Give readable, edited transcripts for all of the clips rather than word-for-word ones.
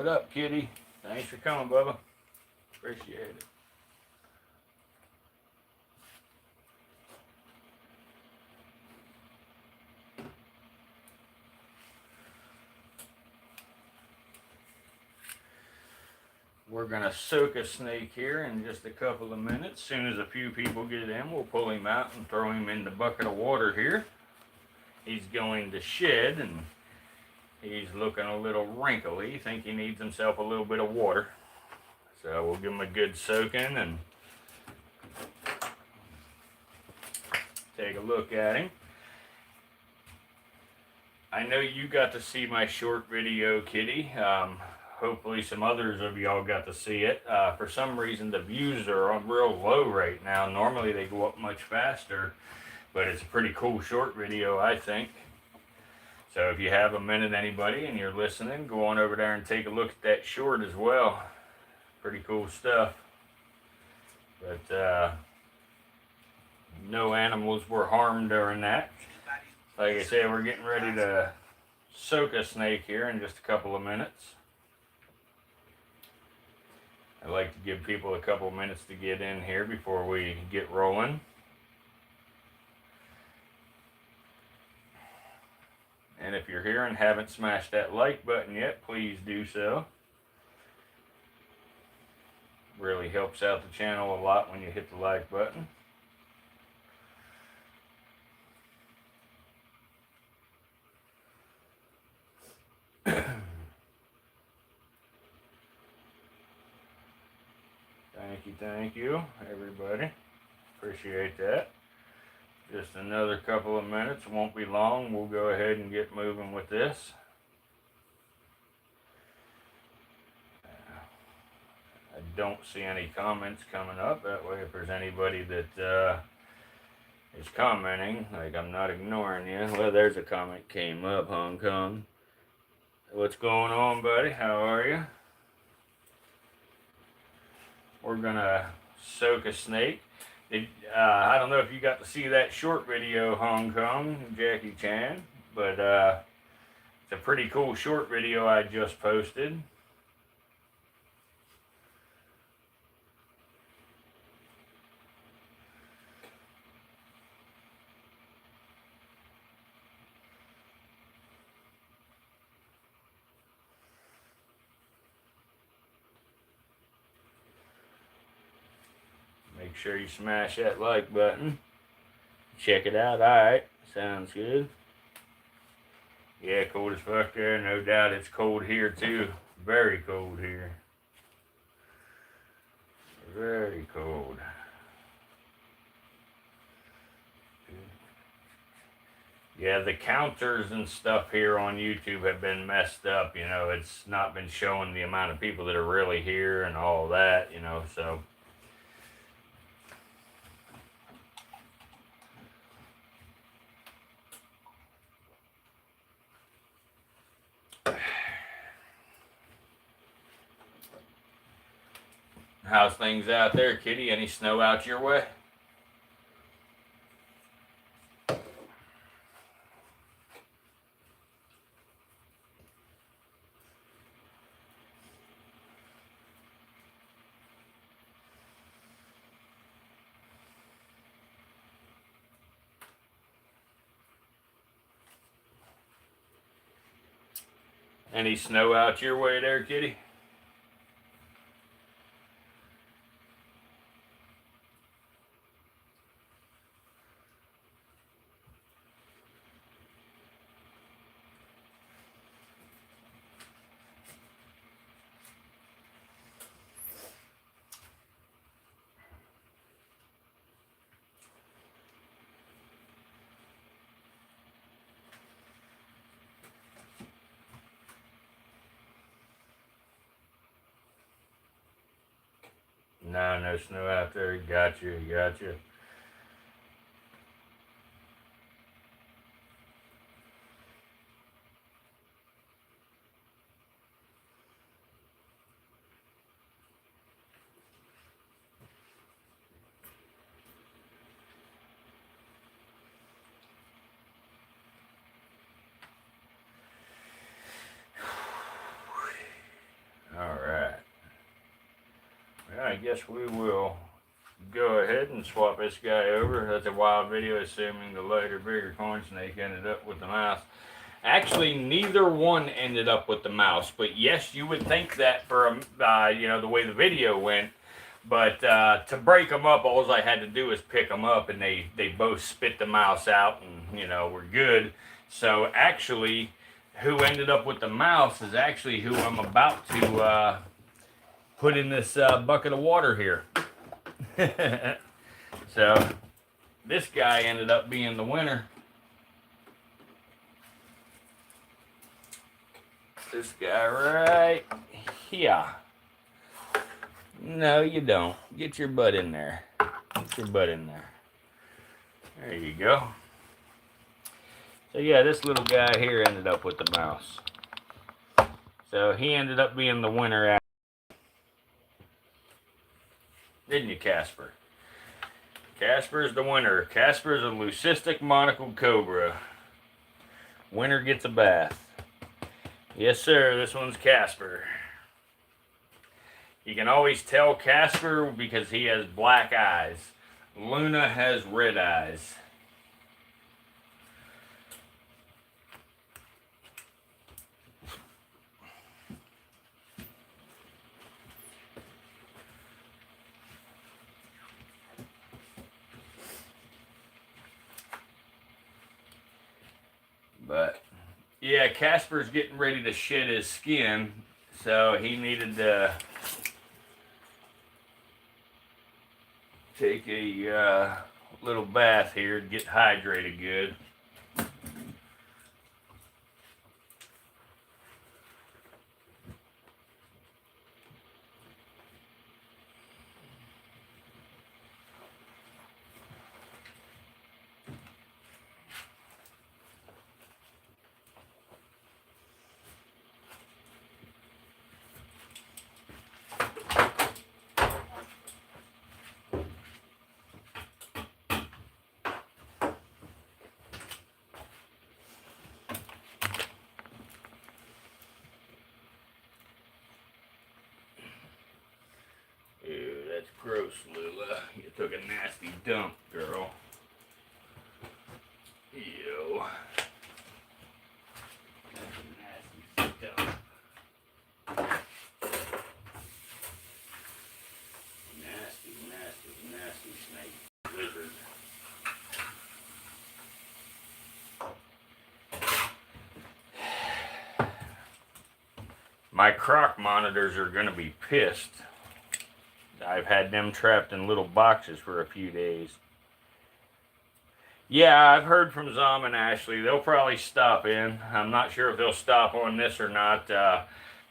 What up, kitty? Thanks for coming, Bubba. Appreciate it. We're going to soak a snake here in just a couple of minutes. As soon as a few people get in, we'll pull him out and throw him in the bucket of water here. He's going to shed, and he's looking a little wrinkly. I think he needs himself a little bit of water. So we'll give him a good soaking and take a look at him. I know you got to see my short video, Kitty. Hopefully some others of y'all got to see it. For some reason, the views are real low right now. Normally they go up much faster, but it's a pretty cool short video, I think. So if you have a minute, anybody, and you're listening, go on over there and take a look at that short as well. Pretty cool stuff. But no animals were harmed during that. Like I said, we're getting ready to soak a snake here in just a couple of minutes. I like to give people a couple of minutes to get in here before we get rolling. And if you're here and haven't smashed that like button yet, please do so. Really helps out the channel a lot when you hit the like button. Thank you, everybody. Appreciate that. Just another couple of minutes, won't be long. We'll go ahead and get moving with this. I don't see any comments coming up. That way, if there's anybody that is commenting, like, I'm not ignoring you. Well, there's a comment came up, Hong Kong. What's going on, buddy? How are you? We're gonna soak a snake. I don't know if you got to see that short video, Hong Kong, Jackie Chan, but it's a pretty cool short video I just posted. Make sure you smash that like button. Check it out. Alright, sounds good. Yeah, cold as fuck there. No doubt it's cold here too. Very cold here. Very cold. Yeah, the counters and stuff here on YouTube have been messed up. You know, it's not been showing the amount of people that are really here and all that, you know, so. How's things out there, Kitty? Any snow out your way? Any snow out your way there, Kitty? No snow out there. Gotcha. I guess we will go ahead and swap this guy over. That's a wild video, assuming the lighter, bigger corn snake ended up with the mouse. Actually, neither one ended up with the mouse, but yes, you would think that for you know, the way the video went. But to break them up, all I had to do was pick them up, and they both spit the mouse out, and you know, we're good. So actually, who ended up with the mouse is actually who I'm about to put in this bucket of water here. So this guy ended up being the winner. This guy right here. No, you don't. Get your butt in there. Get your butt in there. There you go. So yeah, this little guy here ended up with the mouse. So he ended up being the winner. Didn't you, Casper? Casper's the winner. Casper's a leucistic monocled cobra. Winner gets a bath. Yes, sir. This one's Casper. You can always tell Casper because he has black eyes. Luna has red eyes. But yeah, Casper's getting ready to shed his skin, so he needed to take a little bath here to get hydrated good. Ew, that's gross, Lula. You took a nasty dump, girl. Ew. That's a nasty dump. Nasty, nasty, nasty snake lizard. My croc monitors are going to be pissed. I've had them trapped in little boxes for a few days. Yeah, I've heard from Zom and Ashley. They'll probably stop in. I'm not sure if they'll stop on this or not. They're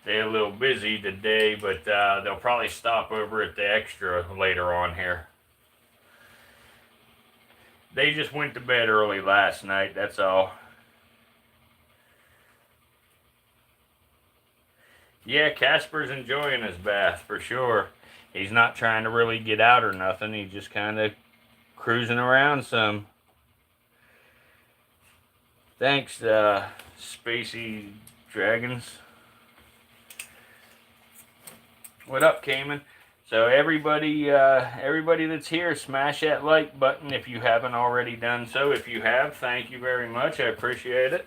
a little busy today, but they'll probably stop over at the extra later on here. They just went to bed early last night, that's all. Yeah, Casper's enjoying his bath for sure. He's not trying to really get out or nothing. He's just kind of cruising around some. Thanks, Spacey Dragons. What up, Cayman? So everybody that's here, smash that like button if you haven't already done so. If you have, thank you very much. I appreciate it.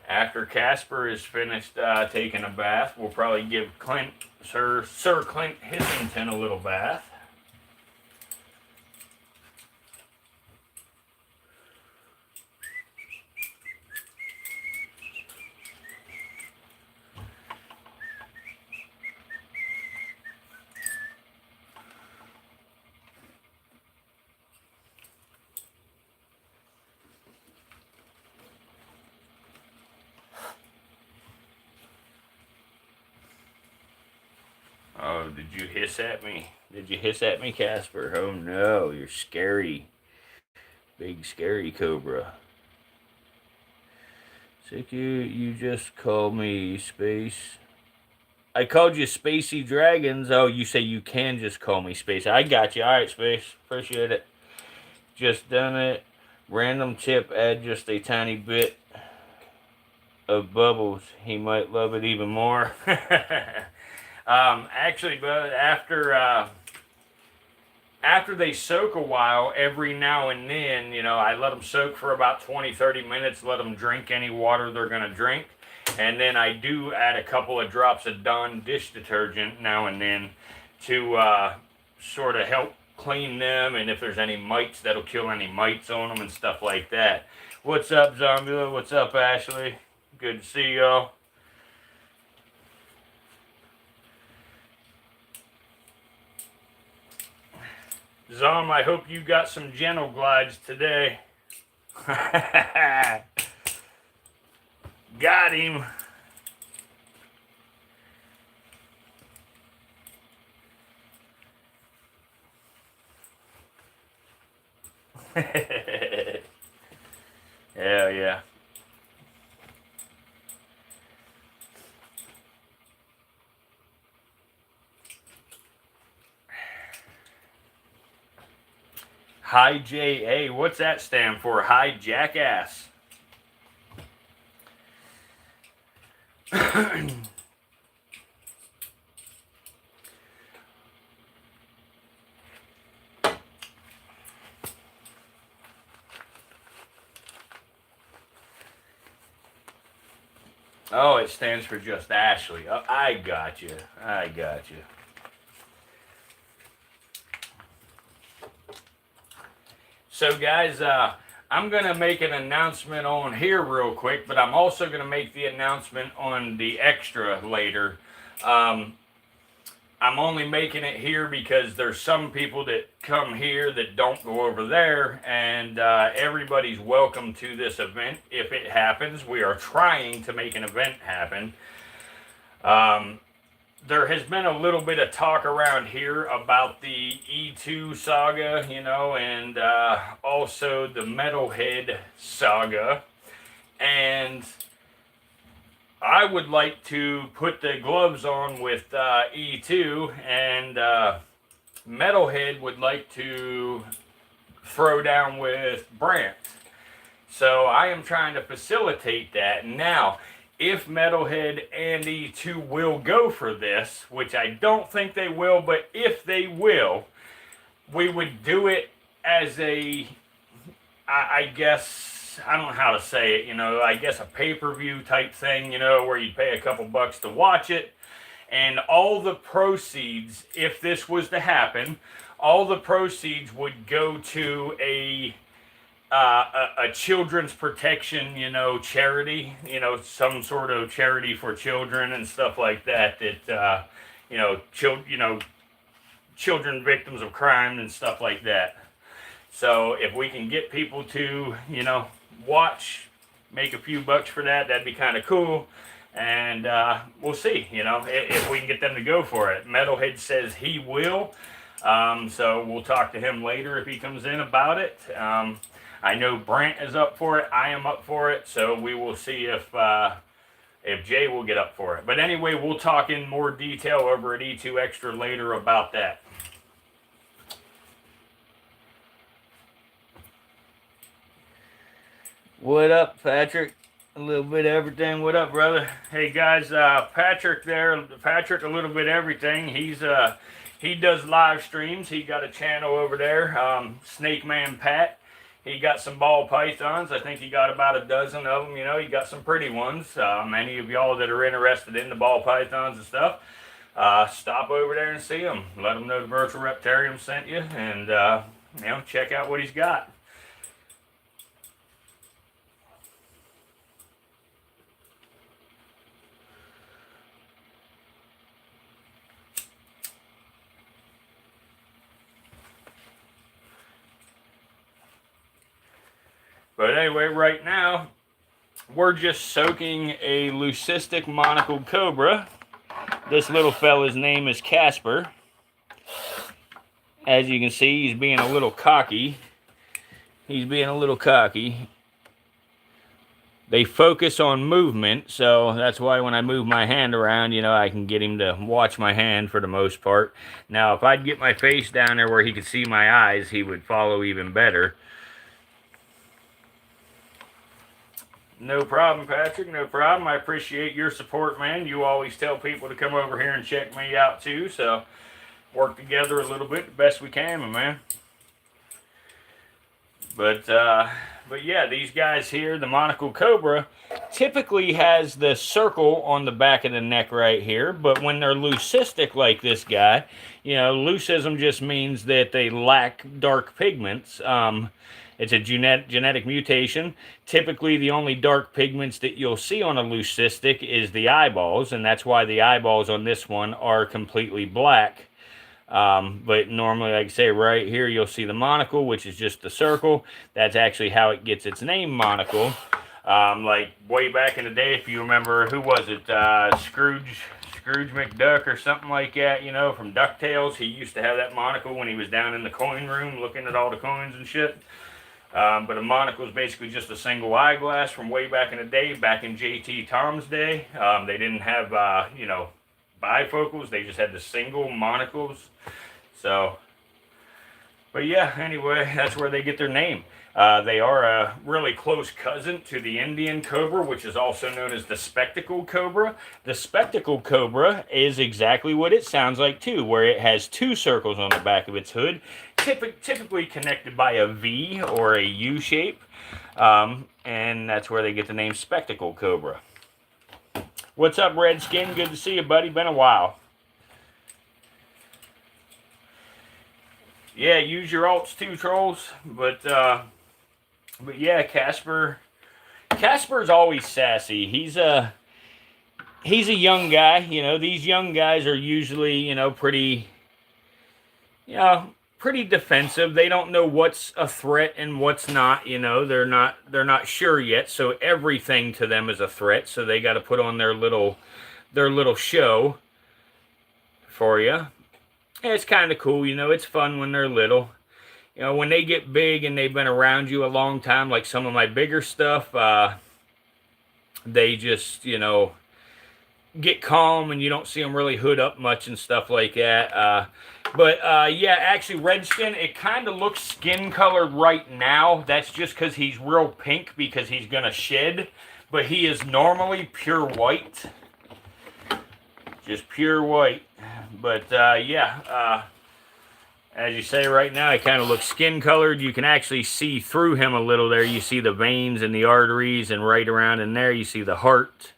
After Casper is finished taking a bath, we'll probably give Sir Clint Hissington a little bath. Oh, did you hiss at me? Did you hiss at me, Casper? Oh no, you're scary. Big scary cobra. Sick, you just called me Space. I called you Spacey Dragons. Oh, you say you can just call me Space. I got you. Alright, Space. Appreciate it. Just done it. Random tip, add just a tiny bit of bubbles. He might love it even more. Actually, but after they soak a while, every now and then, I let them soak for about 20, 30 minutes, let them drink any water they're going to drink. And then I do add a couple of drops of Dawn dish detergent now and then to sort of help clean them, and if there's any mites, that'll kill any mites on them and stuff like that. What's up, Zombula? What's up, Ashley? Good to see y'all. Zom, I hope you got some gentle glides today. Got him. Hell yeah. Hi JA, what's that stand for? Hi jackass. Oh, it stands for just Ashley. Oh, I got you. I got you. So guys, I'm going to make an announcement on here real quick, but I'm also going to make the announcement on the extra later. I'm only making it here because there's some people that come here that don't go over there, and everybody's welcome to this event if it happens. We are trying to make an event happen. There has been a little bit of talk around here about the E2 saga, and also the Metalhead saga. And I would like to put the gloves on with E2, and Metalhead would like to throw down with Brant. So I am trying to facilitate that. Now, if Metalhead and E2 will go for this, which I don't think they will, but if they will, we would do it as a, I guess, I don't know how to say it, I guess a pay-per-view type thing, where you pay a couple bucks to watch it, and all the proceeds, if this was to happen, all the proceeds would go to a children's protection, charity, some sort of charity for children and stuff like that. That children victims of crime and stuff like that. So if we can get people to, watch, make a few bucks for that, that'd be kind of cool. And we'll see, if we can get them to go for it. Metalhead says he will. So we'll talk to him later if he comes in about it. I know Brant is up for it. I am up for it. So we will see if Jay will get up for it. But anyway, we'll talk in more detail over at E2 Extra later about that. What up, Patrick? A little bit of everything. What up, brother? Hey guys, Patrick there. Patrick, a little bit of everything. He does live streams. He got a channel over there, Snake Man Pat. He got some ball pythons. I think he got about a dozen of them. He got some pretty ones. Any of y'all that are interested in the ball pythons and stuff, stop over there and see him. Let him know the Virtual Reptarium sent you, and check out what he's got. But anyway, right now, we're just soaking a leucistic monocled cobra. This little fella's name is Casper. As you can see, he's being a little cocky. They focus on movement, so that's why when I move my hand around, I can get him to watch my hand for the most part. Now, if I'd get my face down there where he could see my eyes, he would follow even better. No problem, Patrick. No problem. I appreciate your support, man. You always tell people to come over here and check me out too. So work together a little bit the best we can, my man. But yeah, these guys here, the monocle cobra, typically has the circle on the back of the neck right here. But when they're leucistic like this guy, you know, leucism just means that they lack dark pigments. It's a genetic mutation. Typically, the only dark pigments that you'll see on a leucistic is the eyeballs, and that's why the eyeballs on this one are completely black. But normally, like I say, right here, you'll see the monocle, which is just the circle. That's actually how it gets its name, monocle. Like way back in the day, if you remember, who was it? Scrooge McDuck or something like that, you know, from DuckTales. He used to have that monocle when he was down in the coin room looking at all the coins and shit. But a monocle is basically just a single eyeglass from way back in the day, back in JT Tom's day. They didn't have, you know, bifocals. They just had the single monocles. So, but yeah, anyway, that's where they get their name. They are a really close cousin to the Indian cobra, which is also known as the spectacled cobra. The spectacled cobra is exactly what it sounds like too, where it has two circles on the back of its hood, typically connected by a V or a U shape, and that's where they get the name spectacled cobra. What's up, Redskin? Good to see you, buddy. Been a while. Yeah, use your alts too, trolls. But yeah, Casper's always sassy. He's a young guy. You know, these young guys are usually, you know, pretty defensive. They don't know what's a threat and what's not. You know, they're not sure yet. So everything to them is a threat. So they got to put on their little show for you. And it's kind of cool, you know. It's fun when they're little. You know, when they get big and they've been around you a long time, like some of my bigger stuff, they just, you know, get calm and you don't see them really hood up much and stuff like that. But yeah, actually, Redskin, it kind of looks skin colored right now. That's just because he's real pink because he's going to shed. But he is normally pure white. Just pure white. But yeah, as you say right now, it kind of looks skin colored. You can actually see through him a little there. You see the veins and the arteries, and right around in there you see the heart.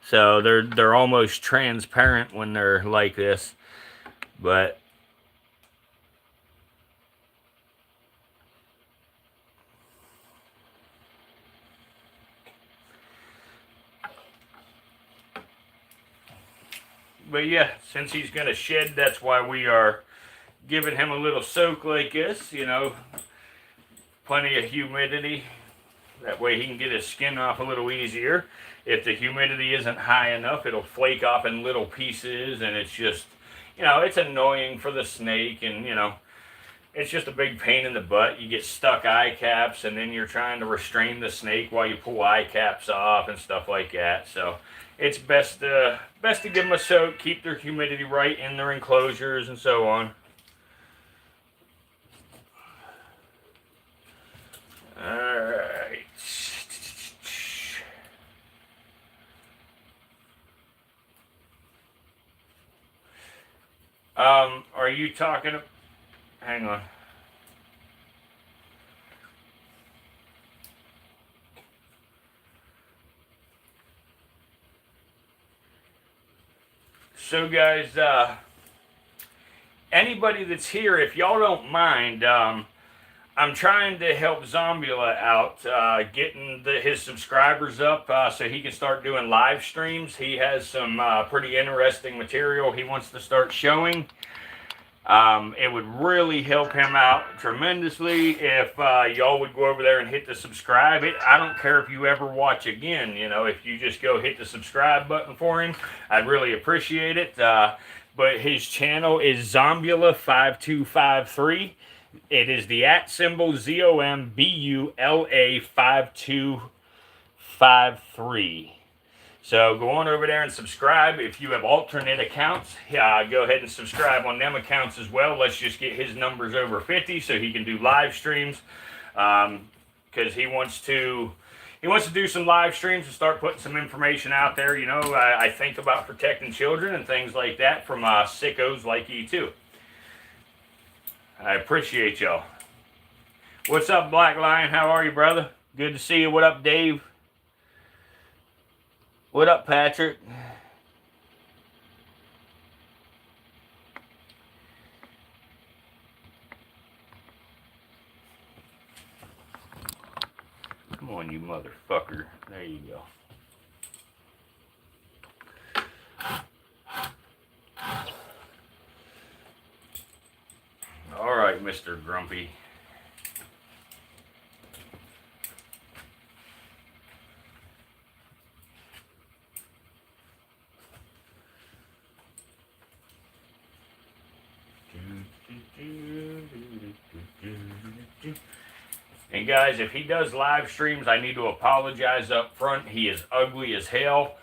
So they're almost transparent when they're like this. But yeah, since he's going to shed, that's why we are giving him a little soak like this, you know, plenty of humidity. That way he can get his skin off a little easier. If the humidity isn't high enough, it'll flake off in little pieces, and it's just, you know, it's annoying for the snake, and, you know, it's just a big pain in the butt. You get stuck eye caps, and then you're trying to restrain the snake while you pull eye caps off and stuff like that. So it's best to give them a soak, keep their humidity right in their enclosures and so on. Alright. Are you talking... Hang on. So guys, anybody that's here, if y'all don't mind, I'm trying to help Zombula out, getting his subscribers up so he can start doing live streams. He has some pretty interesting material he wants to start showing. It would really help him out tremendously if y'all would go over there and hit the subscribe. I don't care if you ever watch again, you know, if you just go hit the subscribe button for him, I'd really appreciate it. But his channel is Zombula5253. It is the @ ZOMBULA 5253. So go on over there and subscribe. If you have alternate accounts, go ahead and subscribe on them accounts as well. Let's just get his numbers over 50 so he can do live streams. Because he wants to he wants to do some live streams and start putting some information out there. You know, I think about protecting children and things like that from sickos like you too. I appreciate y'all. What's up, Black Lion? How are you, brother? Good to see you. What up, Dave? What up, Patrick? Come on, you motherfucker. There you go. All right, Mr. Grumpy. And guys, if he does live streams, I need to apologize up front. He is ugly as hell.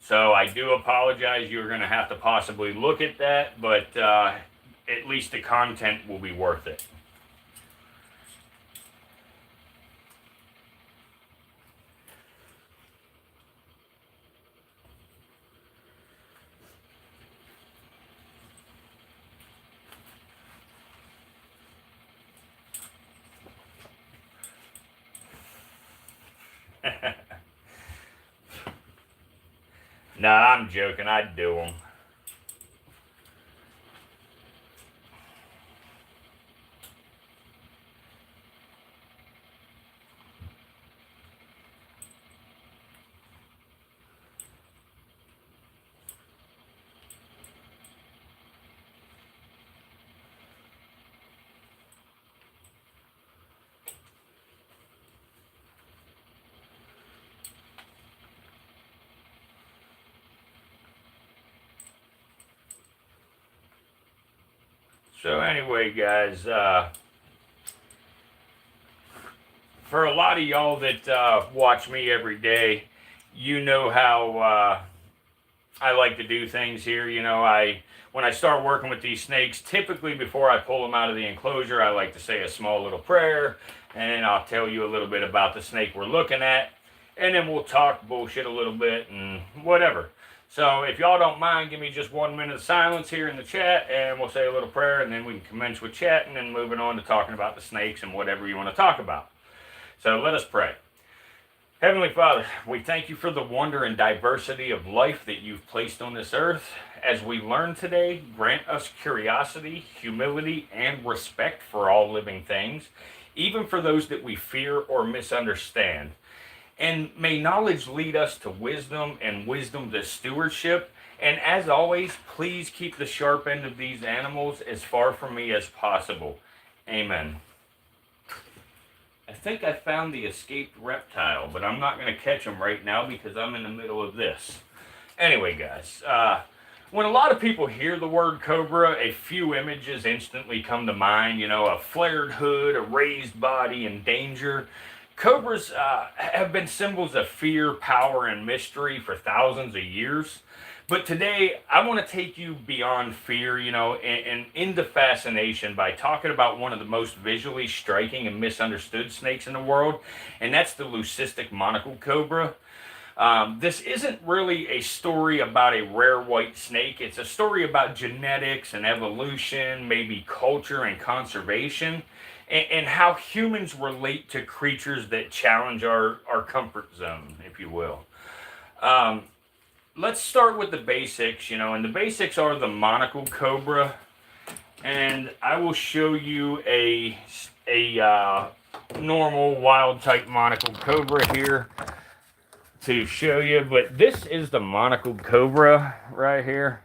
So I do apologize. You're going to have to possibly look at that, but at least the content will be worth it. Nah, I'm joking. I'd do them. So anyway, guys, for a lot of y'all that watch me every day, you know how I like to do things here. You know, when I start working with these snakes, typically before I pull them out of the enclosure, I like to say a small little prayer, and I'll tell you a little bit about the snake we're looking at, and then we'll talk bullshit a little bit and whatever. So if y'all don't mind, give me just 1 minute of silence here in the chat, and we'll say a little prayer, and then we can commence with chatting and moving on to talking about the snakes and whatever you want to talk about. So let us pray. Heavenly Father, we thank you for the wonder and diversity of life that you've placed on this earth. As we learn today, grant us curiosity, humility, and respect for all living things, even for those that we fear or misunderstand. And may knowledge lead us to wisdom, and wisdom to stewardship. And as always, please keep the sharp end of these animals as far from me as possible. Amen. I think I found the escaped reptile, but I'm not going to catch him right now because I'm in the middle of this. Anyway, guys, when a lot of people hear the word cobra, a few images instantly come to mind. You know, a flared hood, a raised body, and danger. Cobras have been symbols of fear, power, and mystery for thousands of years. But today, I want to take you beyond fear, you know, and into fascination by talking about one of the most visually striking and misunderstood snakes in the world, and that's the leucistic monocle cobra. This isn't really a story about a rare white snake. It's a story about genetics and evolution, maybe culture and conservation, and how humans relate to creatures that challenge our comfort zone, if you will. Let's start with the basics, you know, and the basics are the monocle cobra, and I will show you a normal wild type monocle cobra here to show you, but this is the monocle cobra right here.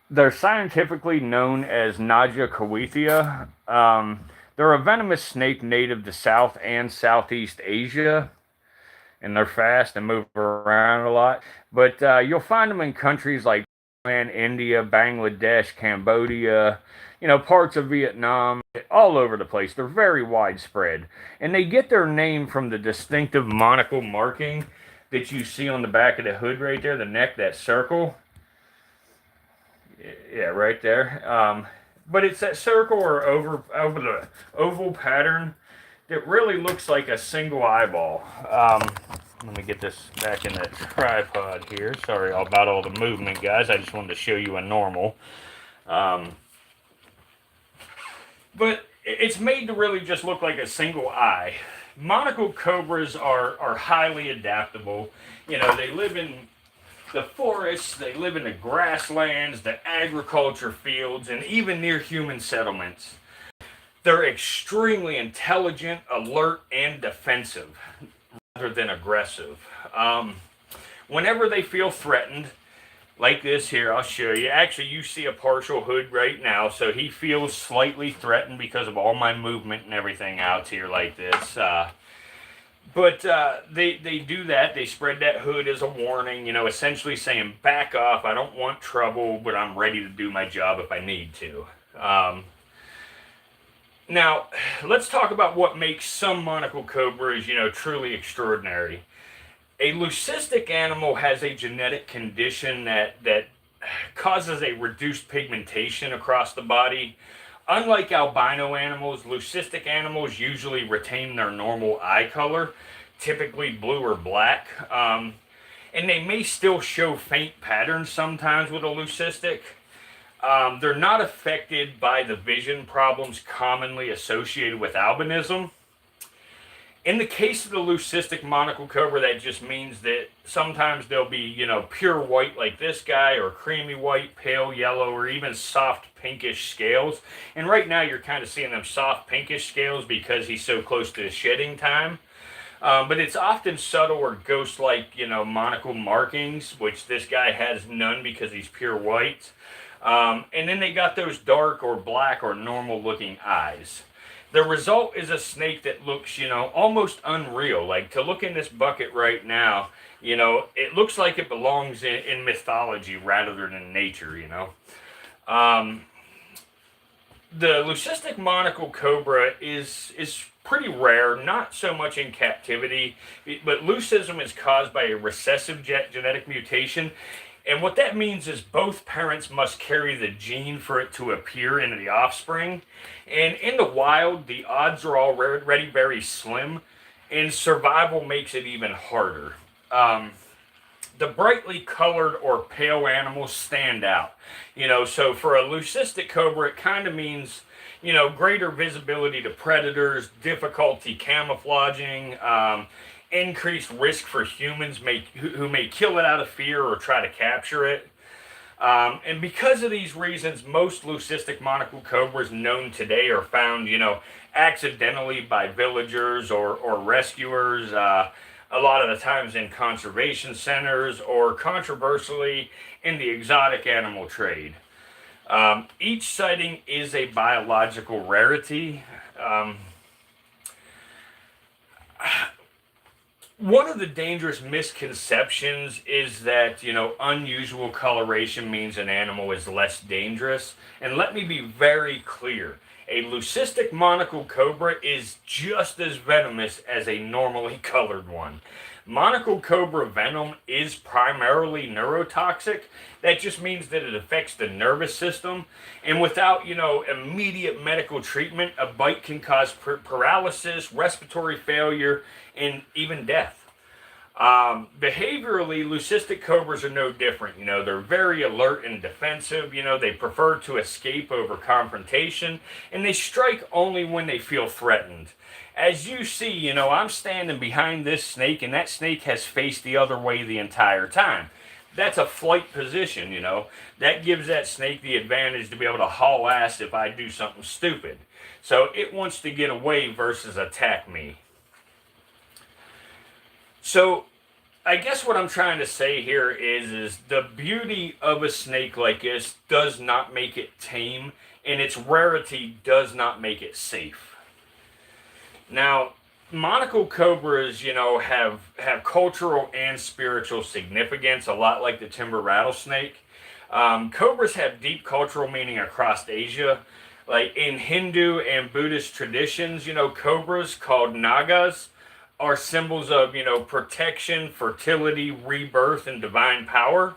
They're scientifically known as Naja Kawithia. They're a venomous snake native to South and Southeast Asia, and they're fast and move around a lot. But you'll find them in countries like India, Bangladesh, Cambodia, you know, parts of Vietnam, all over the place. They're very widespread. And they get their name from the distinctive monocle marking that you see on the back of the hood right there, the neck, that circle. Yeah, right there. But it's that circle or over the oval pattern that really looks like a single eyeball. Let me get this back in the tripod here. Sorry about all the movement, guys. I just wanted to show you a normal. Um, but it's made to really just look like a single eye. Monocle cobras are highly adaptable. You know, they live in the forests, they live in the grasslands, the agriculture fields, and even near human settlements. They're extremely intelligent, alert, and defensive rather than aggressive. Um, Whenever they feel threatened, like this here, I'll show you. Actually, you see a partial hood right now, so he feels slightly threatened because of all my movement and everything out here like this. But they do that. They spread that hood as a warning, you know, essentially saying, back off, I don't want trouble, but I'm ready to do my job if I need to. Now, let's talk about what makes some monocle cobras, you know, truly extraordinary. A leucistic animal has a genetic condition that causes a reduced pigmentation across the body. Unlike albino animals, leucistic animals usually retain their normal eye color, typically blue or black. And they may still show faint patterns sometimes with a leucistic. They're not affected by the vision problems commonly associated with albinism. In the case of the leucistic monocle cobra, that just means that sometimes they'll be, you know, pure white like this guy, or creamy white, pale yellow, or even soft pinkish scales. And right now you're kind of seeing them soft pinkish scales because he's so close to his shedding time. But it's often subtle or ghost-like, you know, monocle markings, which this guy has none because he's pure white. And then they got those dark or black or normal-looking eyes. The result is a snake that looks, you know, almost unreal. Like, to look in this bucket right now, you know, it looks like it belongs in mythology rather than nature, you know. The leucistic monocle cobra is pretty rare, not so much in captivity, but leucism is caused by a recessive genetic mutation. And what that means is both parents must carry the gene for it to appear in the offspring. And in the wild, the odds are already very slim, and survival makes it even harder. The brightly colored or pale animals stand out. You know, so for a leucistic cobra, it kind of means, you know, greater visibility to predators, difficulty camouflaging, increased risk for humans who may kill it out of fear or try to capture it. And because of these reasons, most leucistic monocle cobras known today are found, you know, accidentally by villagers or rescuers, a lot of the times in conservation centers, or controversially in the exotic animal trade. Each sighting is a biological rarity. One of the dangerous misconceptions is that, you know, unusual coloration means an animal is less dangerous. And let me be very clear. A leucistic monocle cobra is just as venomous as a normally colored one. Monocle cobra venom is primarily neurotoxic. That just means that it affects the nervous system. And without, you know, immediate medical treatment, a bite can cause paralysis, respiratory failure, and even death. Behaviorally, leucistic cobras are no different. You know, they're very alert and defensive. You know, they prefer to escape over confrontation, and they strike only when they feel threatened. As you see, you know, I'm standing behind this snake, and that snake has faced the other way the entire time. That's a flight position, you know. That gives that snake the advantage to be able to haul ass if I do something stupid. So it wants to get away versus attack me. So, I guess what I'm trying to say here is the beauty of a snake like this does not make it tame, and its rarity does not make it safe. Now, monocle cobras, you know, have cultural and spiritual significance, a lot like the timber rattlesnake. Cobras have deep cultural meaning across Asia. Like in Hindu and Buddhist traditions, you know, cobras called nagas are symbols of, you know, protection, fertility, rebirth, and divine power.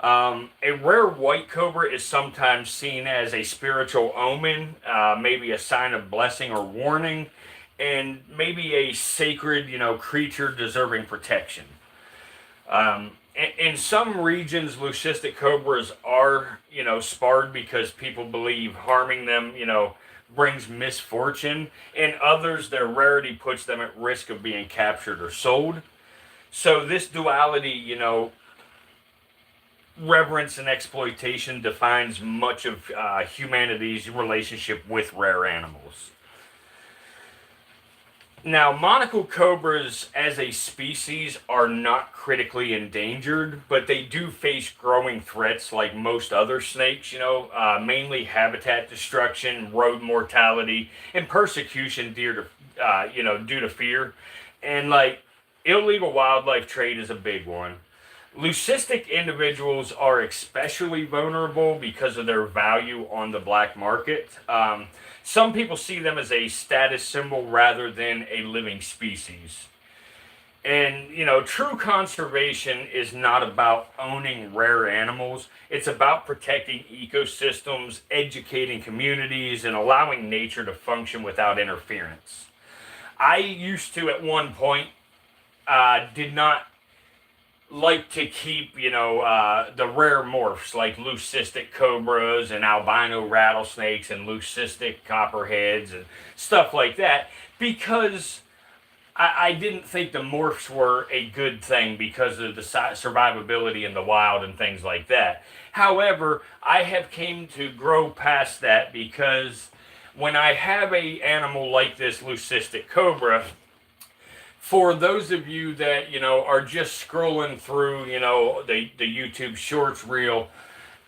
A rare white cobra is sometimes seen as a spiritual omen, maybe a sign of blessing or warning. and maybe a sacred, creature deserving protection. In some regions, leucistic cobras are, sparred because people believe harming them, brings misfortune. In others, their rarity puts them at risk of being captured or sold. So this duality, reverence and exploitation defines much of humanity's relationship with rare animals. Now, monocle cobras as a species are not critically endangered, but they do face growing threats like most other snakes, mainly habitat destruction, road mortality, and persecution due to fear. And like illegal wildlife trade is a big one. Leucistic individuals are especially vulnerable because of their value on the black market. Some people see them as a status symbol rather than a living species. And, true conservation is not about owning rare animals. It's about protecting ecosystems, educating communities, and allowing nature to function without interference. I used to, at one point, did not like to keep, the rare morphs like leucistic cobras and albino rattlesnakes and leucistic copperheads and stuff like that because I didn't think the morphs were a good thing because of the survivability in the wild and things like that. However, I have came to grow past that because when I have a animal like this leucistic cobra, for those of you that are just scrolling through the YouTube Shorts reel,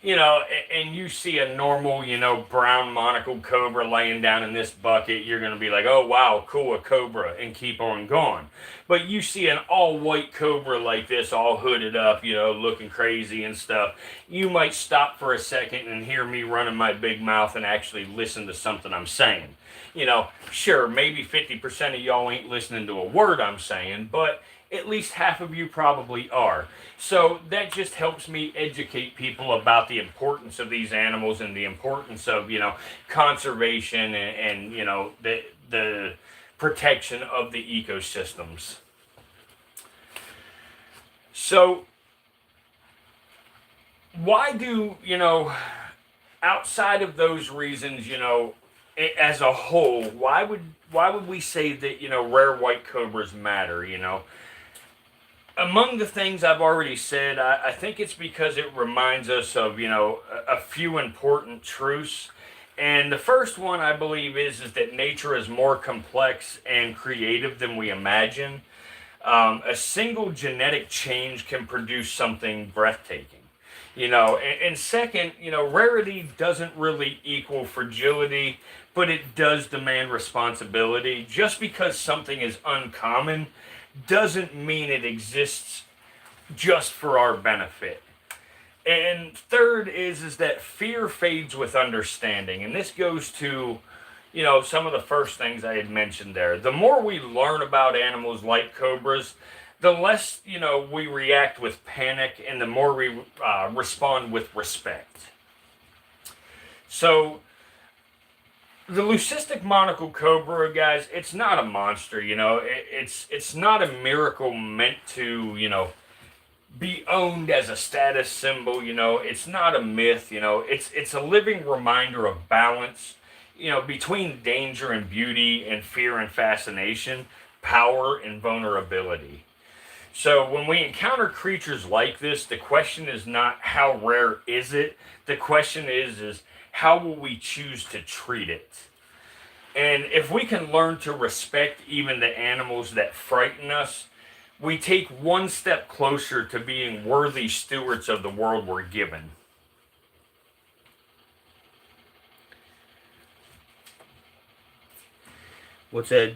and you see a normal brown monocle cobra laying down in this bucket, you're going to be like, oh wow, cool, a cobra, and keep on going. But you see an all white cobra like this, all hooded up, looking crazy and stuff, you might stop for a second and hear me running my big mouth and actually listen to something I'm saying. Sure, maybe 50% of y'all ain't listening to a word I'm saying, but at least half of you probably are. So that just helps me educate people about the importance of these animals and the importance of, conservation and the protection of the ecosystems. So why do, outside of those reasons, as a whole, why would we say that rare white cobras matter? Among the things I've already said, I think it's because it reminds us of a few important truths. And the first one I believe is that nature is more complex and creative than we imagine. A single genetic change can produce something breathtaking. And second, rarity doesn't really equal fragility, but it does demand responsibility. Just because something is uncommon doesn't mean it exists just for our benefit. And third is that fear fades with understanding. And this goes to, some of the first things I had mentioned there. The more we learn about animals like cobras, the less, we react with panic and the more we respond with respect. So, the leucistic monocle cobra, guys, it's not a monster, it's not a miracle meant to, be owned as a status symbol, it's not a myth, it's a living reminder of balance, between danger and beauty and fear and fascination, power and vulnerability. So when we encounter creatures like this, the question is not how rare is it, the question is how will we choose to treat it? And if we can learn to respect even the animals that frighten us, we take one step closer to being worthy stewards of the world we're given. What's that?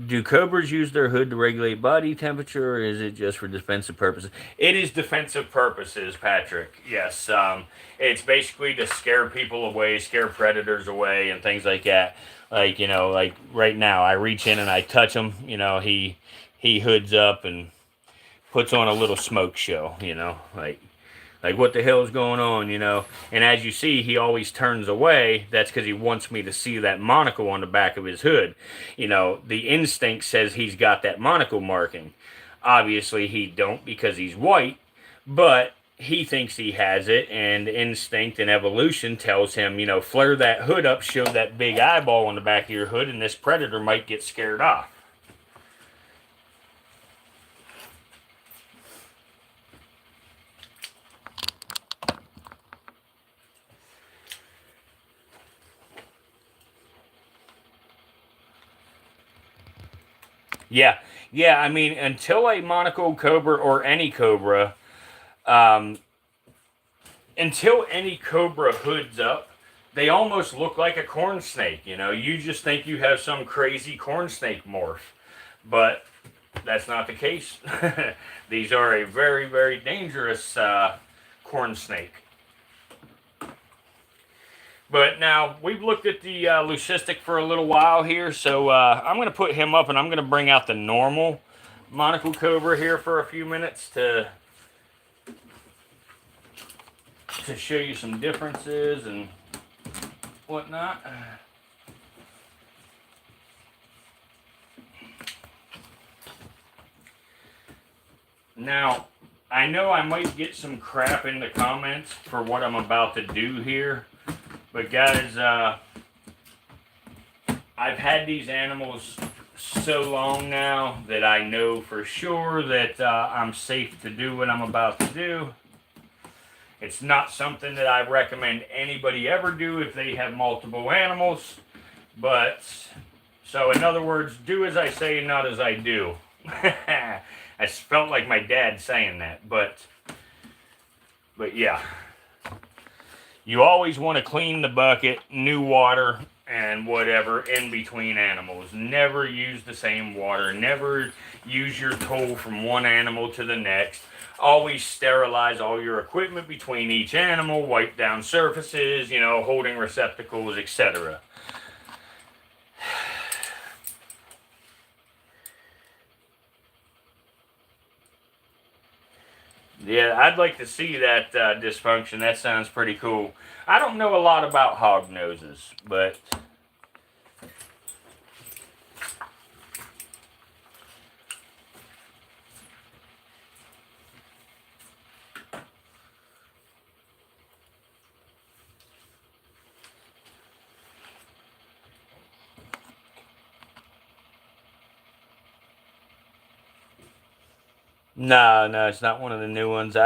Do cobras use their hood to regulate body temperature, or is it just for defensive purposes? It is defensive purposes, Patrick. Yes. It's basically to scare people away, scare predators away, and things like that. Like, like right now, I reach in and I touch him. He hoods up and puts on a little smoke show. Like, what the hell is going on, you know? And as you see, he always turns away. That's because he wants me to see that monocle on the back of his hood. You know, the instinct says he's got that monocle marking. Obviously, he don't because he's white, but he thinks he has it, and instinct and evolution tells him, you know, flare that hood up, show that big eyeball on the back of your hood, and this predator might get scared off. Yeah, yeah. I mean, until a monocle cobra or any cobra, um, until any cobra hoods up, they almost look like a corn snake. You know, you just think you have some crazy corn snake morph, but that's not the case. These are a very, very dangerous corn snake. But now we've looked at the leucistic for a little while here, so I'm going to put him up and I'm going to bring out the normal monocle cobra here for a few minutes to show you some differences and whatnot. Now, I know I might get some crap in the comments for what I'm about to do here, but guys, I've had these animals so long now that I know for sure that I'm safe to do what I'm about to do. It's not something that I recommend anybody ever do if they have multiple animals, but, so in other words, do as I say, not as I do. I felt like my dad saying that, but yeah. You always want to clean the bucket, new water, and whatever in between animals. Never use the same water. Never use your tool from one animal to the next. Always sterilize all your equipment between each animal, wipe down surfaces, you know, holding receptacles, etc. Yeah, I'd like to see that dysfunction. That sounds pretty cool. I don't know a lot about hog noses, but no, it's not one of the new ones.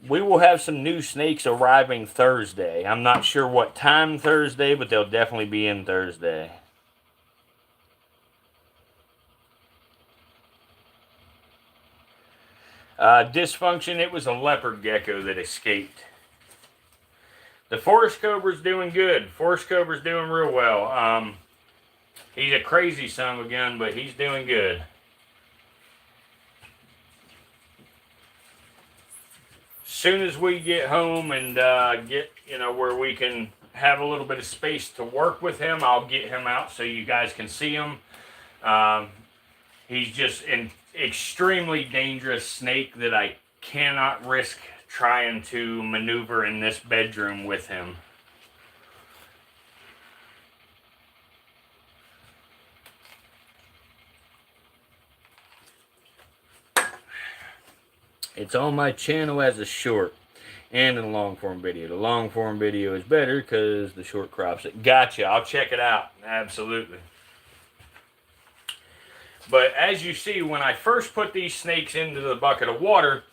We will have some new snakes arriving Thursday. I'm not sure what time Thursday, but they'll definitely be in Thursday. Dysfunction, it was a leopard gecko that escaped. The forest cobra's doing good. Forest cobra's doing real well. He's a crazy son of a gun, but he's doing good. Soon as we get home and get, you know, where we can have a little bit of space to work with him, I'll get him out so you guys can see him. He's just an extremely dangerous snake that I cannot risk trying to maneuver in this bedroom with him. It's on my channel as a short and in a long form video. The long form video is better because the short crops it. Gotcha. I'll check it out. Absolutely. But as you see, when I first put these snakes into the bucket of water,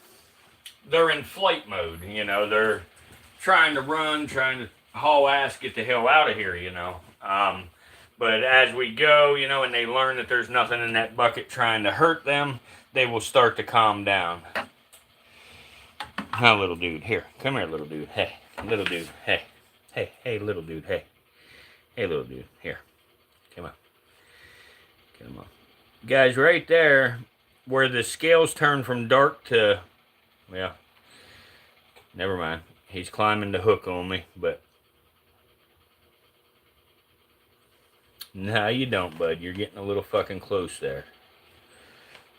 they're in flight mode. You know, they're trying to run, trying to haul ass, get the hell out of here, you know. But as we go, you know, and they learn that there's nothing in that bucket trying to hurt them, they will start to calm down. Huh, little dude. Here. Come here, little dude. Hey. Little dude. Hey. Hey, little dude. Hey. Hey, little dude. Here. Come on. Come on. Guys, right there, where the scales turn from dark to, well, never mind. He's climbing the hook on me, but no, you don't, bud. You're getting a little fucking close there.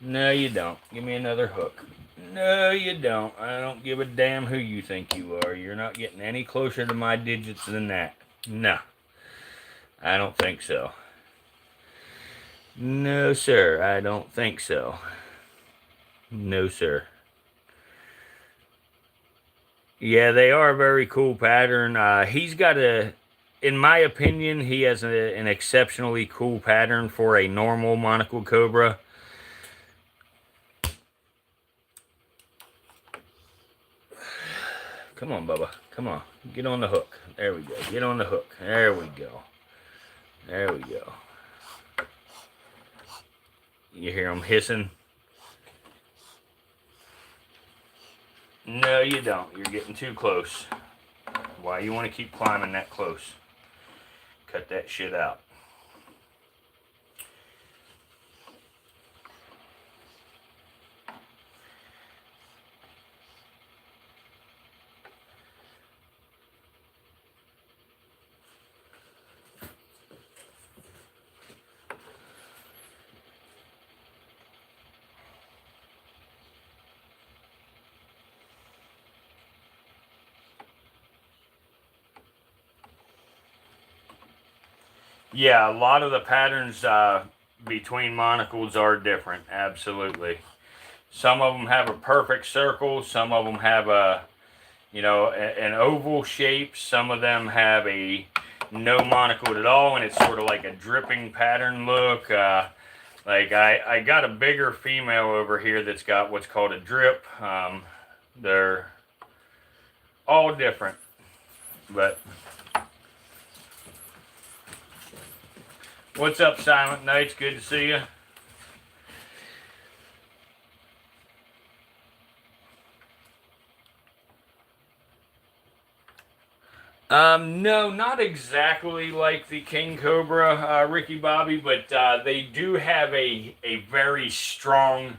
No, you don't. Give me another hook. No, you don't. I don't give a damn who you think you are. You're not getting any closer to my digits than that. No, I don't think so. No, sir, I don't think so. No, sir. Yeah, they are a very cool pattern. He's got in my opinion, he has an exceptionally cool pattern for a normal monocled cobra. Come on, Bubba. Come on. Get on the hook. There we go. Get on the hook. There we go. There we go. You hear him hissing? No, you don't. You're getting too close. Why you want to keep climbing that close? Cut that shit out. Yeah, a lot of the patterns between monocles are different. Absolutely. Some of them have a perfect circle. Some of them have an oval shape. Some of them have a no monocle at all, and it's sort of like a dripping pattern look. Like I got a bigger female over here that's got what's called a drip. They're all different, but what's up, Silent Nights? Good to see you. No, not exactly like the King Cobra, Ricky Bobby, but they do have a very strong,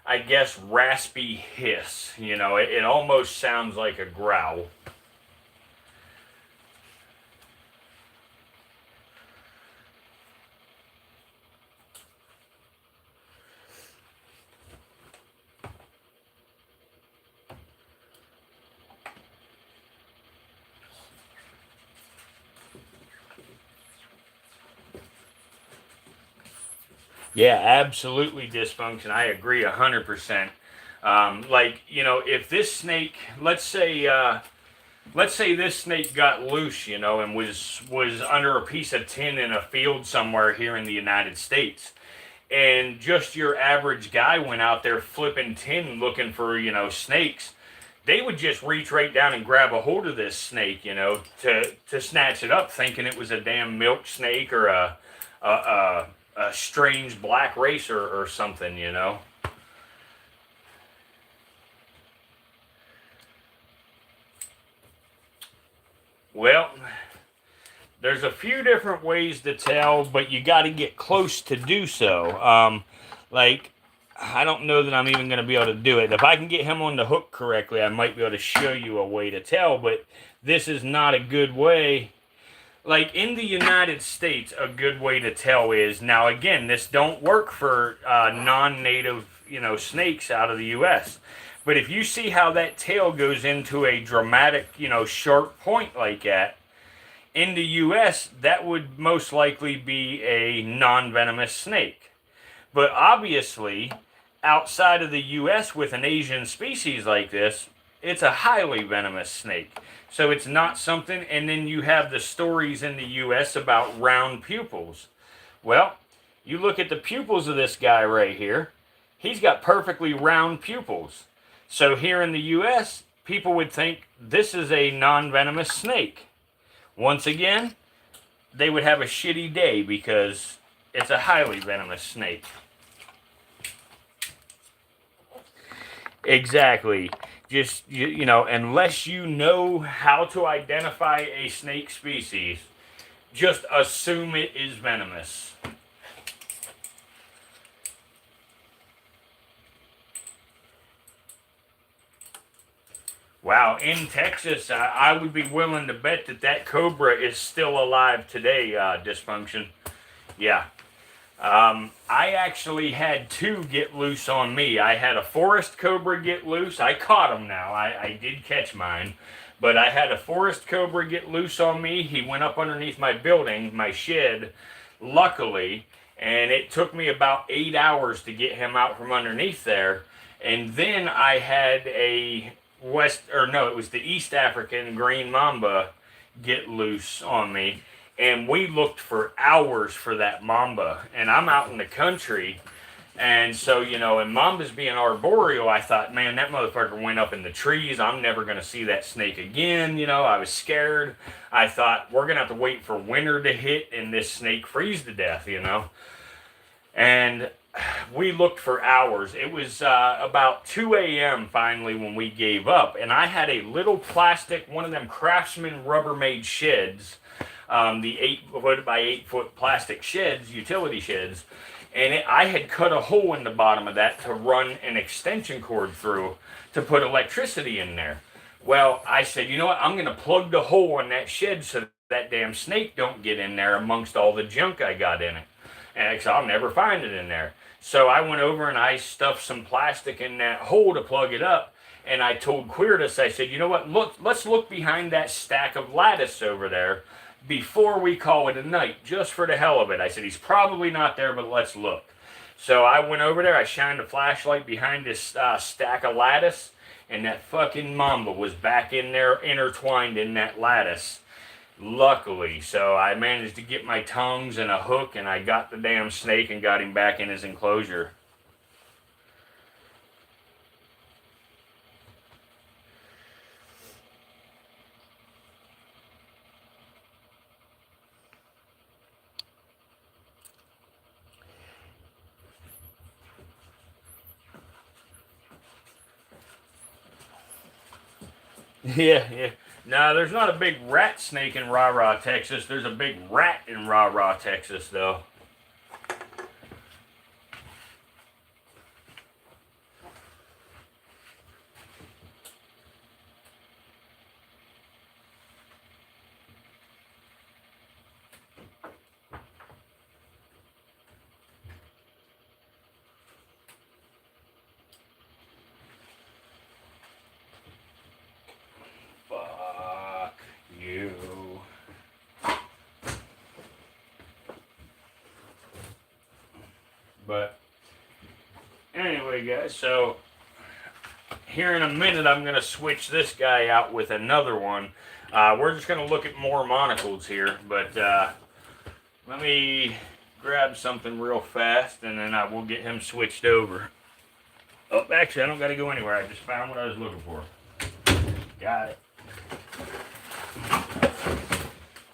I guess, raspy hiss. You know, it almost sounds like a growl. Yeah, absolutely dysfunction. I agree 100%. Like, you know, if this snake, let's say this snake got loose, you know, and was under a piece of tin in a field somewhere here in the United States, and just your average guy went out there flipping tin looking for, you know, snakes, they would just reach right down and grab a hold of this snake, you know, to snatch it up, thinking it was a damn milk snake or a, a, a strange black racer or something, you know. Well, there's a few different ways to tell, but you got to get close to do so. Like, I don't know that I'm even going to be able to do it. If I can get him on the hook correctly, I might be able to show you a way to tell, but this is not a good way. Like, in the United States, a good way to tell is, now again, this don't work for non-native, you know, snakes out of the U.S., but if you see how that tail goes into a dramatic, you know, sharp point like that, in the U.S., that would most likely be a non-venomous snake. But obviously, outside of the U.S. with an Asian species like this, it's a highly venomous snake. So it's not something, and then you have the stories in the U.S. about round pupils. Well, you look at the pupils of this guy right here, he's got perfectly round pupils. So here in the U.S., people would think this is a non-venomous snake. Once again, they would have a shitty day because it's a highly venomous snake. Exactly. Just, you know, unless you know how to identify a snake species, just assume it is venomous. Wow, in Texas, I would be willing to bet that cobra is still alive today, Dysfunction. Yeah. I actually had two get loose on me. I had a forest cobra get loose. I caught him now. I did catch mine. But I had a forest cobra get loose on me. He went up underneath my building, my shed, luckily. And it took me about 8 hours to get him out from underneath there. And then I had a it was the East African green mamba get loose on me, and we looked for hours for that mamba. And I'm out in the country, and so and mambas being arboreal, I thought, man, that motherfucker went up in the trees. I'm never gonna see that snake again. I was scared. I thought we're gonna have to wait for winter to hit and this snake freeze to death. And we looked for hours. It was about 2 a.m. finally when we gave up. And I had a little plastic, one of them Craftsman Rubbermaid sheds, the 8 foot by 8 foot plastic sheds, utility sheds. And I had cut a hole in the bottom of that to run an extension cord through to put electricity in there. Well, I said, you know what? I'm going to plug the hole in that shed so that damn snake don't get in there amongst all the junk I got in it. And I'll never find it in there. So I went over and I stuffed some plastic in that hole to plug it up. And I told Queertus, I said, you know what, let's look behind that stack of lattice over there before we call it a night, just for the hell of it. I said, he's probably not there, but let's look. So I went over there, I shined a flashlight behind this stack of lattice, and that fucking mamba was back in there, intertwined in that lattice. Luckily, so I managed to get my tongues and a hook, and I got the damn snake and got him back in his enclosure. Yeah. No, there's not a big rat snake in Rah-Rah, Texas. There's a big rat in Rah-Rah, Texas, though. Fuck you. But anyway, guys, so here in a minute I'm going to switch this guy out with another one. We're just going to look at more monocles here, but let me grab something real fast and then I will get him switched over. Oh, actually, I don't got to go anywhere. I just found what I was looking for. Got it.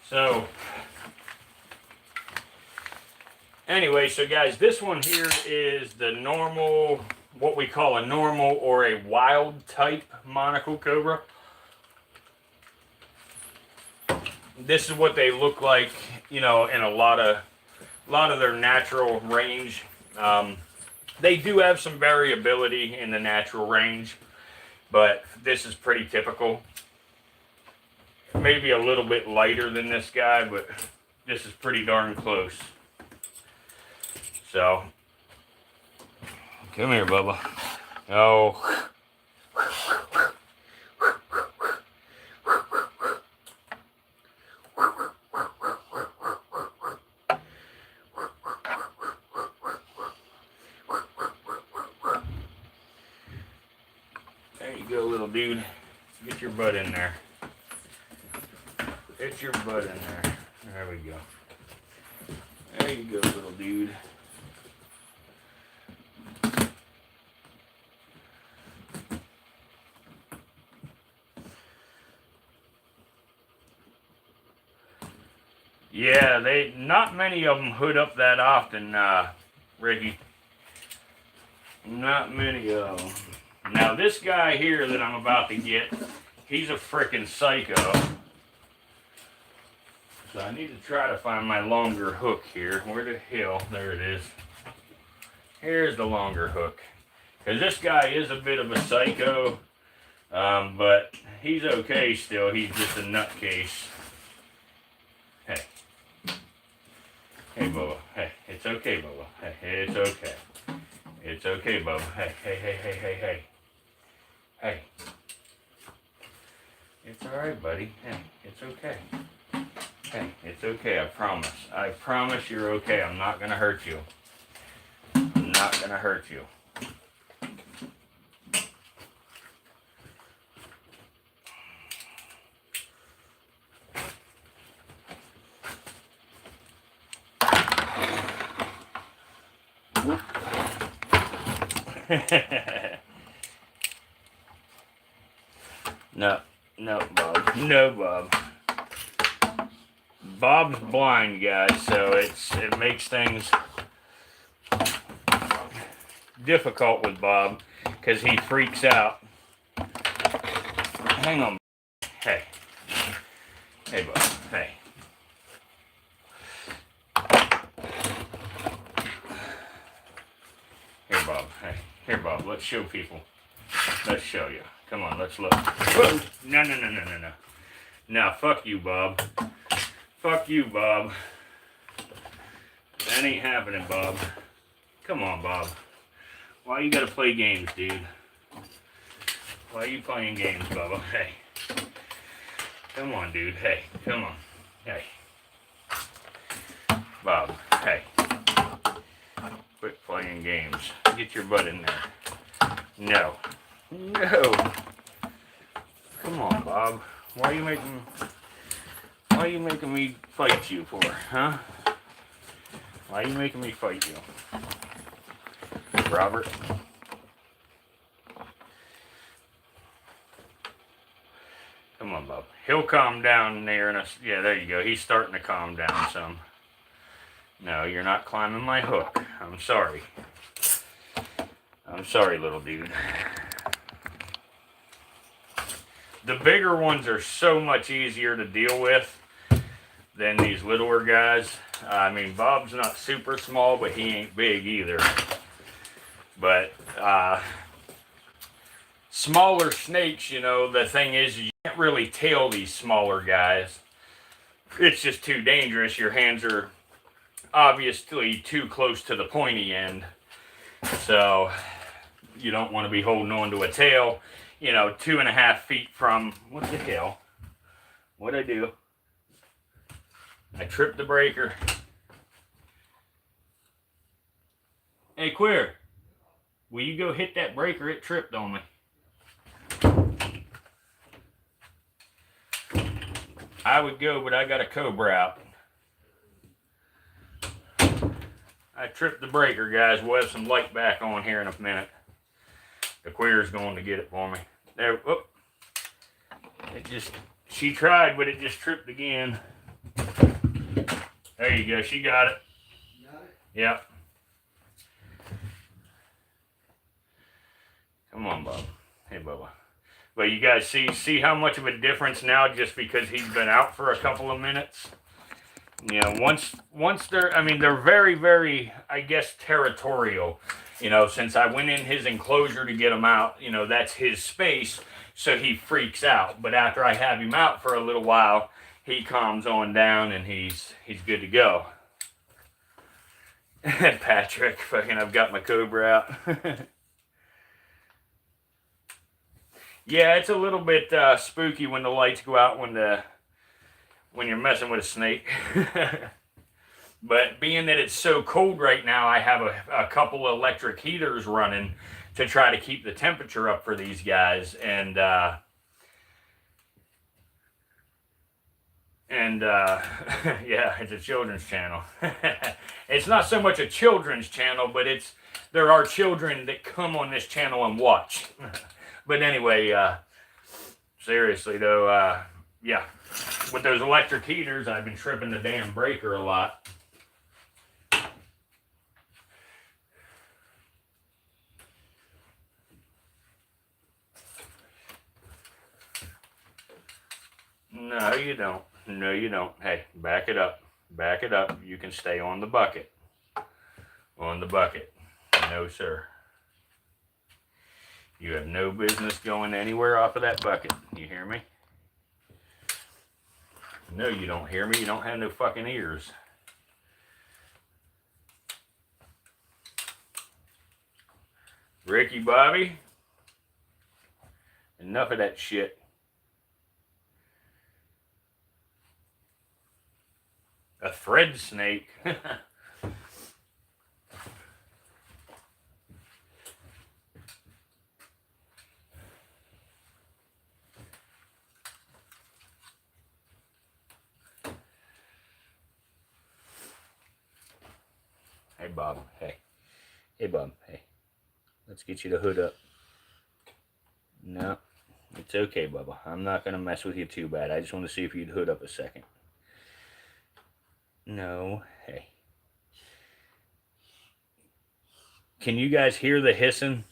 So, anyway, so guys, this one here is the normal, what we call a normal or a wild type monocle cobra. This is what they look like, in a lot of their natural range. They do have some variability in the natural range, but this is pretty typical. Maybe a little bit lighter than this guy, but this is pretty darn close. So, come here, Bubba. Oh. There you go, little dude. Get your butt in there. Get your butt in there. There we go. There you go, little dude. Yeah, not many of them hood up that often, Ricky. Not many of them. Now this guy here that I'm about to get, he's a frickin' psycho. So I need to try to find my longer hook here. Where the hell? There it is. Here's the longer hook. Because this guy is a bit of a psycho, but he's okay still. He's just a nutcase. Hey. Hey, Bubba. Hey, It's okay, Bubba. Hey, it's okay. It's okay, Bubba. Hey, hey, hey, hey, hey, hey. Hey. It's alright, buddy. Hey, it's okay. Hey, it's okay, I promise. I promise you're okay. I'm not gonna hurt you. I'm not gonna hurt you. No, no, Bob. No, Bob. Bob's blind, guys, so it makes things difficult with Bob because he freaks out. Hang on. Hey. Hey, Bob. Hey. Here, Bob. Hey. Here, Bob. Let's show people. Let's show you. Come on, let's look. Whoa. No, no, no, no, no, no. Now, fuck you, Bob. Fuck you, Bob. That ain't happening, Bob. Come on, Bob. Why you gotta play games, dude? Why are you playing games, Bubba? Hey. Come on, dude. Hey, come on. Hey. Bob, hey. Quit playing games. Get your butt in there. No. No. Come on, Bob. Why are you making me fight you for, huh? Why are you making me fight you? Robert? Come on, Bob. He'll calm down there in a... Yeah, there you go. He's starting to calm down some. No, you're not climbing my hook. I'm sorry. I'm sorry, little dude. The bigger ones are so much easier to deal with than these littler guys. I mean, Bob's not super small, but he ain't big either. But smaller snakes, you know, the thing is you can't really tail these smaller guys. It's just too dangerous. Your hands are obviously too close to the pointy end. So you don't want to be holding on to a tail, you know, 2.5 feet from, what the hell? What'd I do? I tripped the breaker. Hey, Queer, will you go hit that breaker? It tripped on me. I would go, but I got a cobra out. I tripped the breaker, guys. We'll have some light back on here in a minute. The Queer's going to get it for me. There, whoop. It just, she tried, but it just tripped again. There you go. She got it. Got it? Yep. Come on, Bob. Hey, Bubba. But you guys see how much of a difference now just because he's been out for a couple of minutes? You know, once they're, I mean, they're very, very, I guess, territorial. You know, since I went in his enclosure to get him out, you know, that's his space, so he freaks out. But after I have him out for a little while, he calms on down and he's good to go. Patrick, fucking, I've got my cobra out. Yeah, it's a little bit spooky when the lights go out when you're messing with a snake. But being that it's so cold right now, I have a couple of electric heaters running to try to keep the temperature up for these guys. And yeah, it's a children's channel. It's not so much a children's channel, but there are children that come on this channel and watch. But anyway, seriously though, yeah, with those electric heaters, I've been tripping the damn breaker a lot. No, you don't. No, you don't. Hey, back it up. Back it up. You can stay on the bucket. On the bucket. No, sir. You have no business going anywhere off of that bucket. You hear me? No, you don't hear me. You don't have no fucking ears. Ricky Bobby, enough of that shit. A thread snake. Hey, Bob. Hey. Hey, Bob. Hey. Let's get you the hood up. No, it's okay, Bubba. I'm not going to mess with you too bad. I just want to see if you'd hood up a second. No. Hey. Can you guys hear the hissing?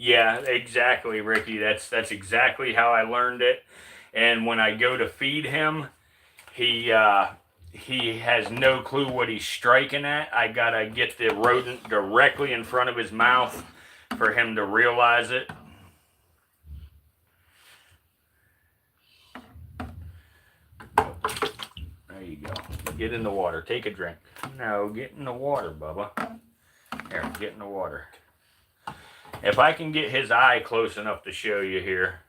Yeah, exactly, Ricky. That's exactly how I learned it. And when I go to feed him, he has no clue what he's striking at. I gotta get the rodent directly in front of his mouth for him to realize it. There you go. Get in the water. Take a drink. No, get in the water, Bubba. Here, get in the water. If I can get his eye close enough to show you here,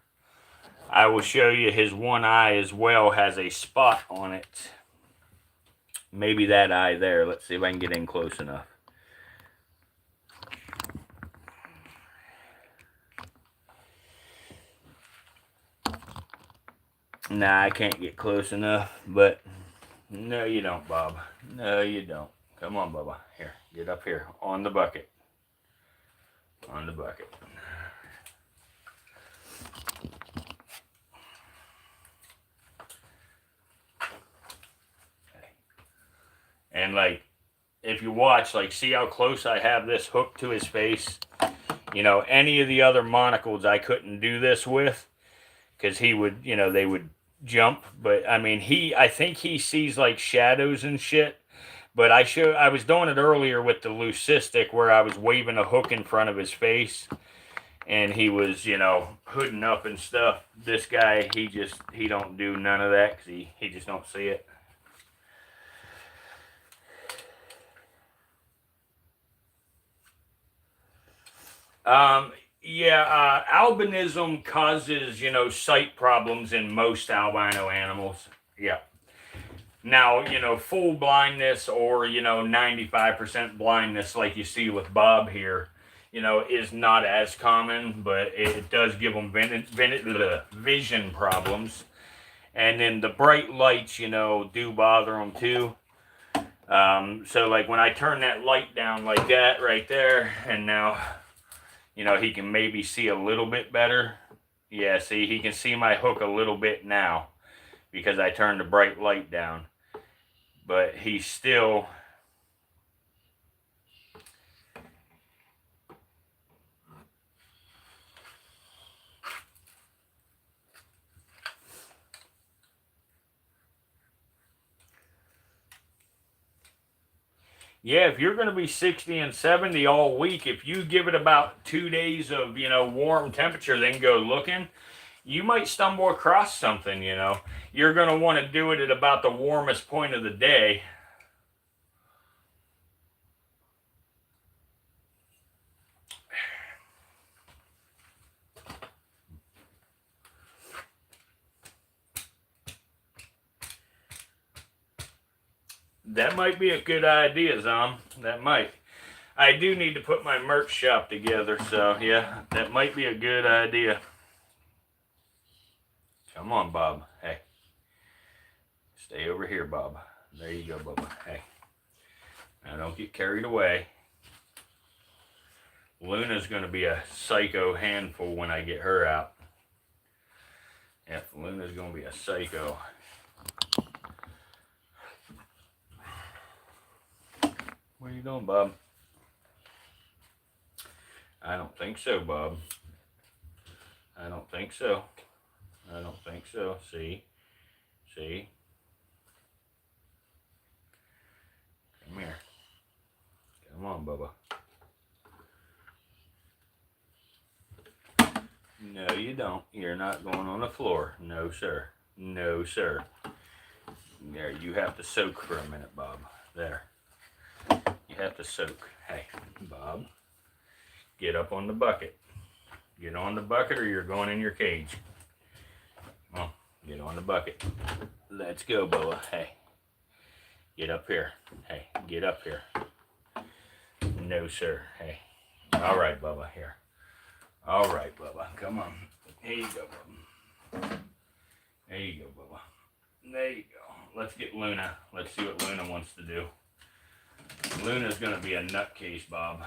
I will show you his one eye as well has a spot on it. Maybe that eye there. Let's see if I can get in close enough. Nah, I can't get close enough, but no, you don't, Bob. No, you don't. Come on, Bubba. Here, get up here on the bucket. On the bucket. And like, if you watch, like, see how close I have this hook to his face? You know, any of the other monocles I couldn't do this with, because he would, you know, they would jump. But I mean, I think he sees like shadows and shit. But I was doing it earlier with the leucistic where I was waving a hook in front of his face, and he was, you know, hooding up and stuff. This guy, he don't do none of that because he just don't see it. Yeah, albinism causes, you know, sight problems in most albino animals. Yeah. Now, you know, full blindness or, you know, 95% blindness like you see with Bob here, you know, is not as common, but it does give them vision problems. And then the bright lights, you know, do bother them too. So, like, when I turn that light down like that right there, and now, you know, he can maybe see a little bit better. Yeah, see, he can see my hook a little bit now because I turned the bright light down. But he's still... Yeah, if you're going to be 60 and 70 all week, if you give it about 2 days of, you know, warm temperature, then go looking, you might stumble across something, you know. You're going to want to do it at about the warmest point of the day. That might be a good idea, Zom. That might. I do need to put my merch shop together, so yeah, that might be a good idea. Come on, Bob. Hey. Stay over here, Bob. There you go, Bubba. Hey. Now don't get carried away. Luna's going to be a psycho handful when I get her out. Yeah, Luna's going to be a psycho. What are you doing, Bob? I don't think so, Bob. I don't think so. I don't think so. See? See? Come here. Come on, Bubba. don't. You're not going on the floor. No, sir. No, sir. There, you have to soak for a minute, Bob. There. You have to soak. Hey, Bob, get up on the bucket. Get on the bucket or you're going in your cage. Come on, get on the bucket. Let's go, Boa. Hey, get up here. Hey, get up here. No, sir. Hey. All right, Bubba. Here. All right, Bubba. Come on. Here you go, Bubba. There you go, Bubba. There you go. Let's get Luna. Let's see what Luna wants to do. Luna's going to be a nutcase, Bob.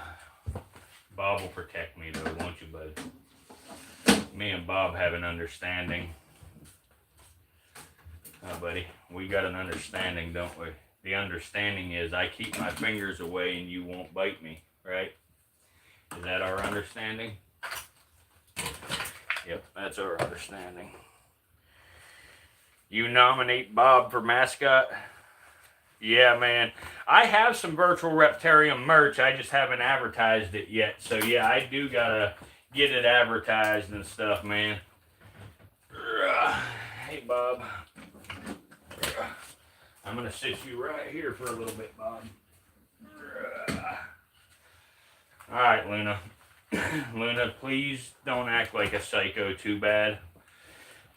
Bob will protect me, though, won't you, bud? Me and Bob have an understanding. Oh, buddy. We got an understanding, don't we? The understanding is I keep my fingers away and you won't bite me, right? Is that our understanding? Yep, that's our understanding. You nominate Bob for mascot? Yeah, man. I have some virtual Reptarium merch. I just haven't advertised it yet. So, yeah, I do gotta get it advertised and stuff, man. Hey, Bob. I'm gonna sit you right here for a little bit, Bob. All right, Luna. Luna, please don't act like a psycho too bad.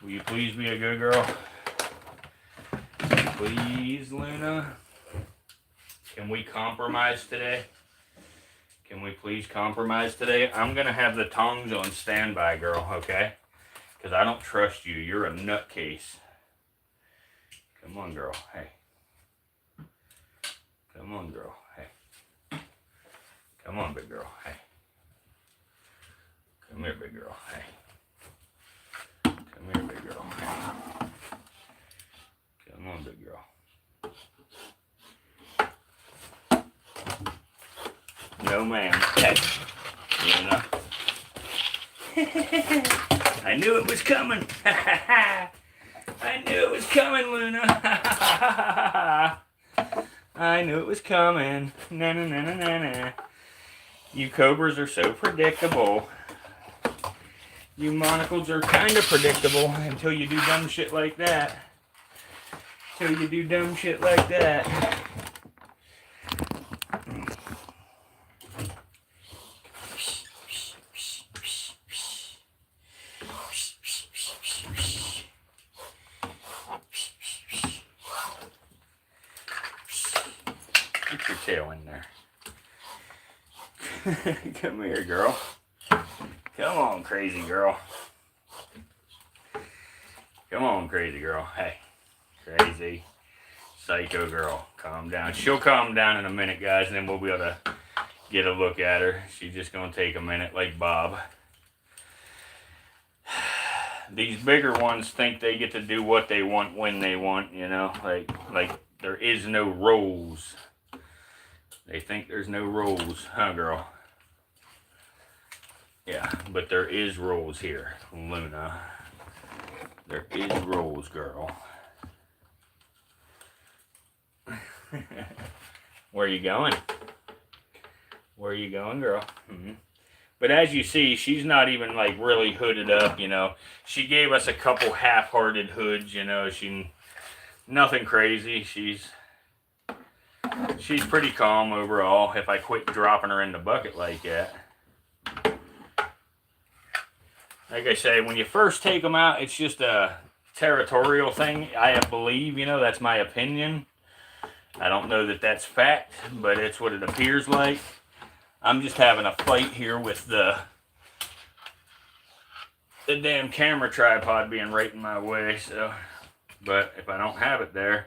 Will you please be a good girl? Please, Luna. Can we compromise today? Can we please compromise today? I'm going to have the tongs on standby, girl, okay? Because I don't trust you. You're a nutcase. Come on, girl. Hey. Come on, girl. Hey. Come on, big girl. Hey. Come here, big girl. Hey. Come here, big girl. Hey. Come on, big girl. No, ma'am. Hey. Luna. I knew it was coming. I knew it was coming, Luna. I knew it was coming. Na na na na na na. You cobras are so predictable. You monocles are kind of predictable until you do dumb shit like that. Till you do dumb shit like that. Get your tail in there. Come here, girl. Come on, crazy girl. Come on, crazy girl. Hey, crazy psycho girl. Calm down. She'll calm down in a minute, guys, and then we'll be able to get a look at her. She's just going to take a minute like Bob. These bigger ones think they get to do what they want when they want, you know, like there is no rules. They think there's no rules, huh, girl? Yeah, but there is rules here, Luna. There is rules, girl. Where are you going? Where are you going, girl? Mm-hmm. But as you see, she's not even like really hooded up, you know. She gave us a couple half-hearted hoods, you know. Nothing crazy. She's pretty calm overall if I quit dropping her in the bucket like that. Like I say, when you first take them out, it's just a territorial thing, I believe, you know, that's my opinion. I don't know that that's fact, but it's what it appears like. I'm just having a fight here with the damn camera tripod being right in my way, so. But if I don't have it there,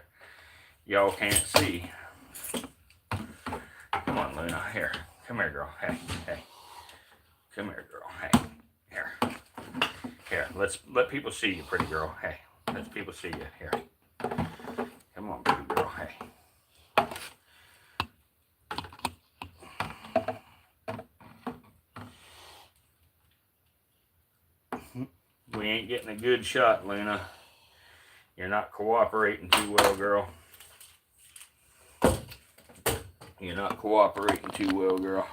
y'all can't see. Come on, Luna. Here. Come here, girl. Hey, hey. Come here, girl. Hey. Here. Here. Let people see you, pretty girl. Hey. Let people see you. Here. Come on, pretty girl. Hey. We ain't getting a good shot, Luna. You're not cooperating too well, girl. You're not cooperating too well, girl.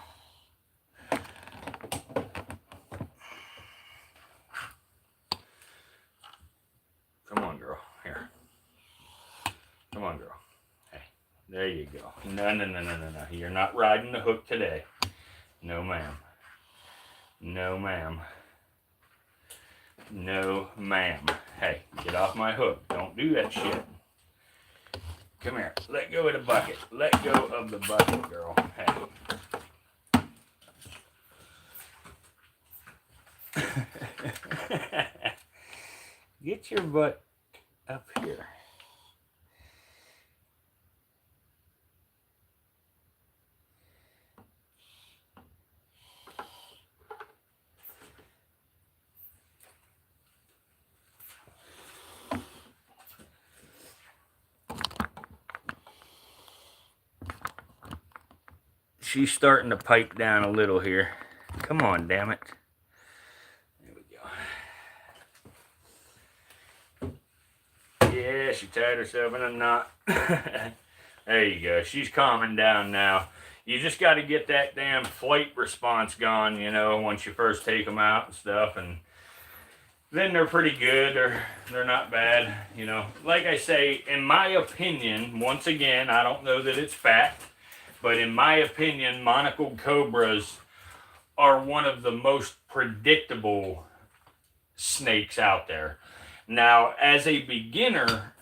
There you go. No, no, no, no, no, no. You're not riding the hook today. No, ma'am. No, ma'am. No, ma'am. Hey, get off my hook. Don't do that shit. Come here. Let go of the bucket. Let go of the bucket, girl. Hey. Get your butt up here. She's starting to pipe down a little here. Come on, damn it. There we go. Yeah, she tied herself in a knot. There you go. She's calming down now. You just got to get that damn flight response gone, you know, once you first take them out and stuff. And then they're pretty good. They're not bad, you know. Like I say, in my opinion, once again, I don't know that it's fact, but in my opinion, monocled cobras are one of the most predictable snakes out there. Now, as a beginner,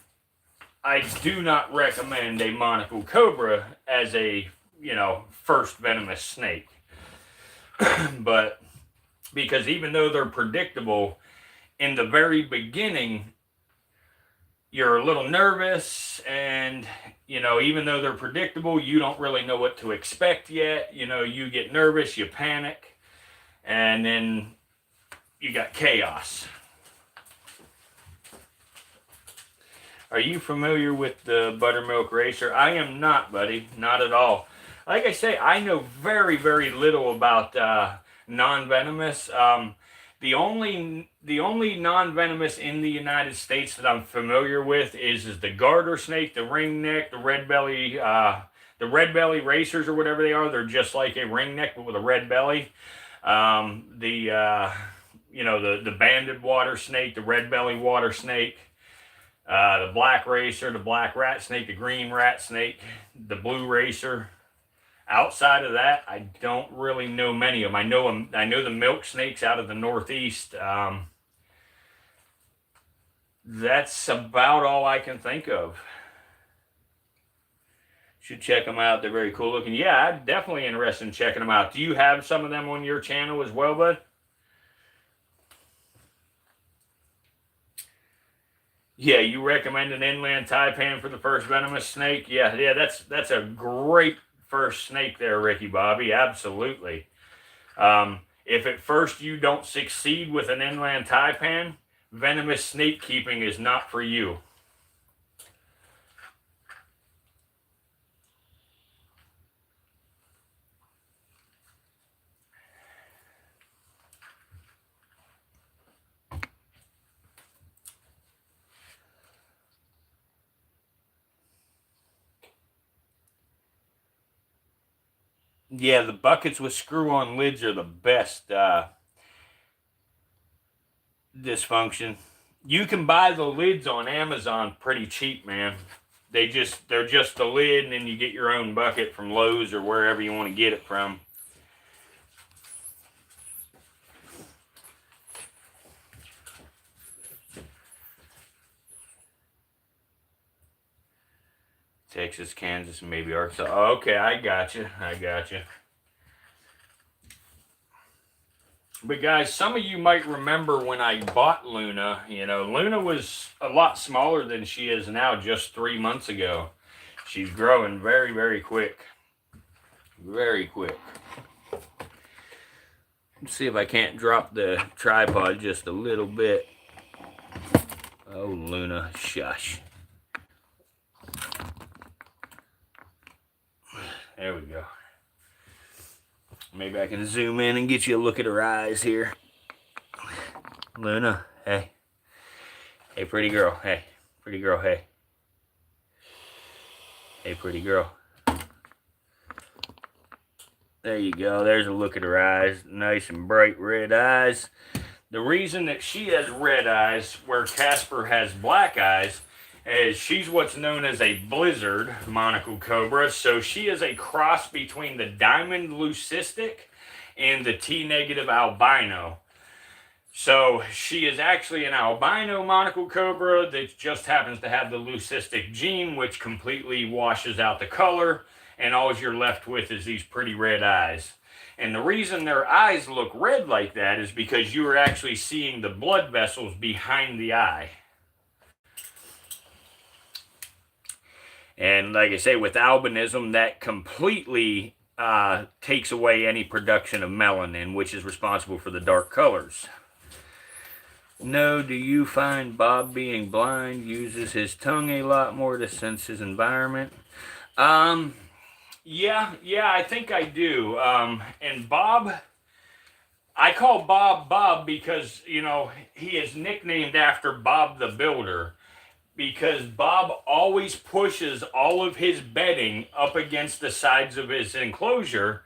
I do not recommend a monocled cobra as a, you know, first venomous snake. But because even though they're predictable, in the very beginning, you're a little nervous, and, you know, even though they're predictable, you don't really know what to expect yet. You know, you get nervous, you panic, and then you got chaos. Are you familiar with the buttermilk racer? I am not, buddy. Not at all. Like I say, I know very, very little about non-venomous. The only non-venomous in the United States that I'm familiar with is the garter snake, the ringneck, the red belly racers or whatever they are. They're just like a ringneck but with a red belly. You know, the banded water snake, the red belly water snake, the black racer, the black rat snake, the green rat snake, the blue racer. Outside of that, I don't really know many of them. I know the milk snakes out of the Northeast. That's about all I can think of. Should check them out. They're very cool looking. Yeah, I'm definitely interested in checking them out. Do you have some of them on your channel as well, bud? Yeah, you recommend an inland taipan for the first venomous snake? Yeah, that's a great first snake there, Ricky Bobby. Absolutely. If at first you don't succeed with an inland taipan, venomous snake keeping is not for you. Yeah, the buckets with screw-on lids are the best dysfunction. You can buy the lids on Amazon pretty cheap, man. They're just the lid, and then you get your own bucket from Lowe's or wherever you want to get it from. Texas, Kansas, and maybe Arkansas. Oh, okay, I got you. But guys, some of you might remember when I bought Luna. You know, Luna was a lot smaller than she is now just 3 months ago. She's growing very, very quick. Very quick. Let's see if I can't drop the tripod just a little bit. Oh, Luna, shush. There we go. Maybe I can zoom in and get you a look at her eyes here. Luna, hey. Hey, pretty girl, hey. Pretty girl, hey. Hey, pretty girl. There you go. There's a look at her eyes. Nice and bright red eyes. The reason that she has red eyes where Casper has black eyes She's what's known as a blizzard monocle cobra. So she is a cross between the diamond leucistic and the T negative albino. So she is actually an albino monocle cobra that just happens to have the leucistic gene, which completely washes out the color, and all you're left with is these pretty red eyes. And the reason their eyes look red like that is because you are actually seeing the blood vessels behind the eye. And like I say, with albinism, that completely takes away any production of melanin, which is responsible for the dark colors. No, do you find Bob being blind uses his tongue a lot more to sense his environment? Yeah, I think I do. And Bob, I call Bob Bob because, you know, he is nicknamed after Bob the Builder, because Bob always pushes all of his bedding up against the sides of his enclosure.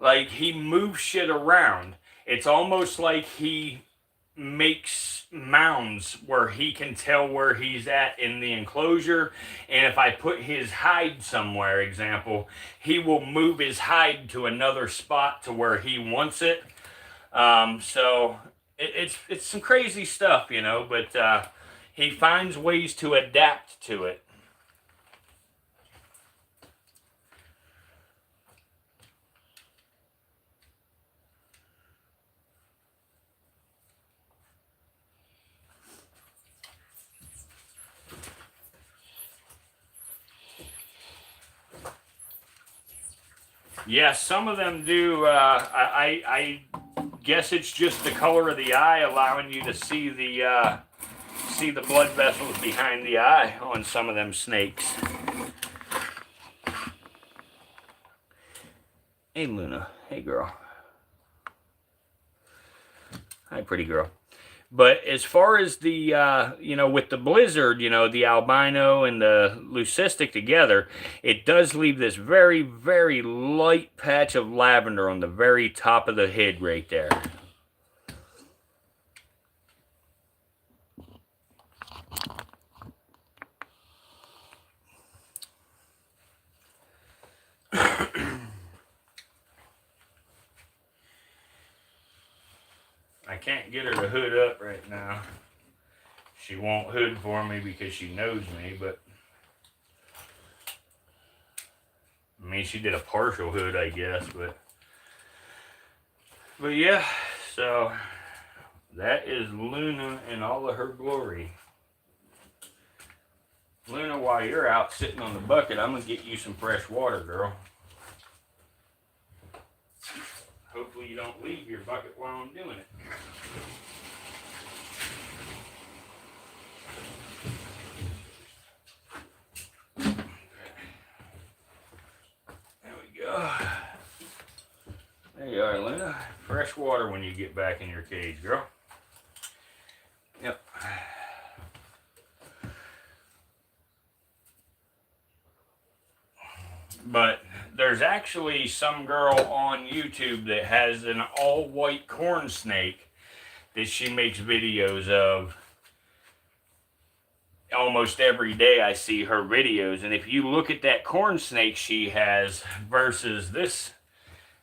Like, he moves shit around. It's almost like he makes mounds where he can tell where he's at in the enclosure, and if I put his hide somewhere, example, he will move his hide to another spot to where he wants it. So it's some crazy stuff, you know, but he finds ways to adapt to it. Yeah, some of them do. I guess it's just the color of the eye allowing you to see the blood vessels behind the eye on some of them snakes. Hey, Luna. Hey, girl. Hi, pretty girl. But as far as the, you know, with the blizzard, you know, the albino and the leucistic together, it does leave this very, very light patch of lavender on the very top of the head right there. I can't get her to hood up right now. She won't hood for me because she knows me, but I mean, she did a partial hood, I guess, but yeah, so that is Luna in all of her glory. Luna, while you're out sitting on the bucket, I'm gonna get you some fresh water, girl. Hopefully you don't leave your bucket while I'm doing it. There we go. There you are, Luna. Fresh water when you get back in your cage, girl. Yep. But there's actually some girl on YouTube that has an all-white corn snake that she makes videos of. Almost every day I see her videos, and if you look at that corn snake she has versus this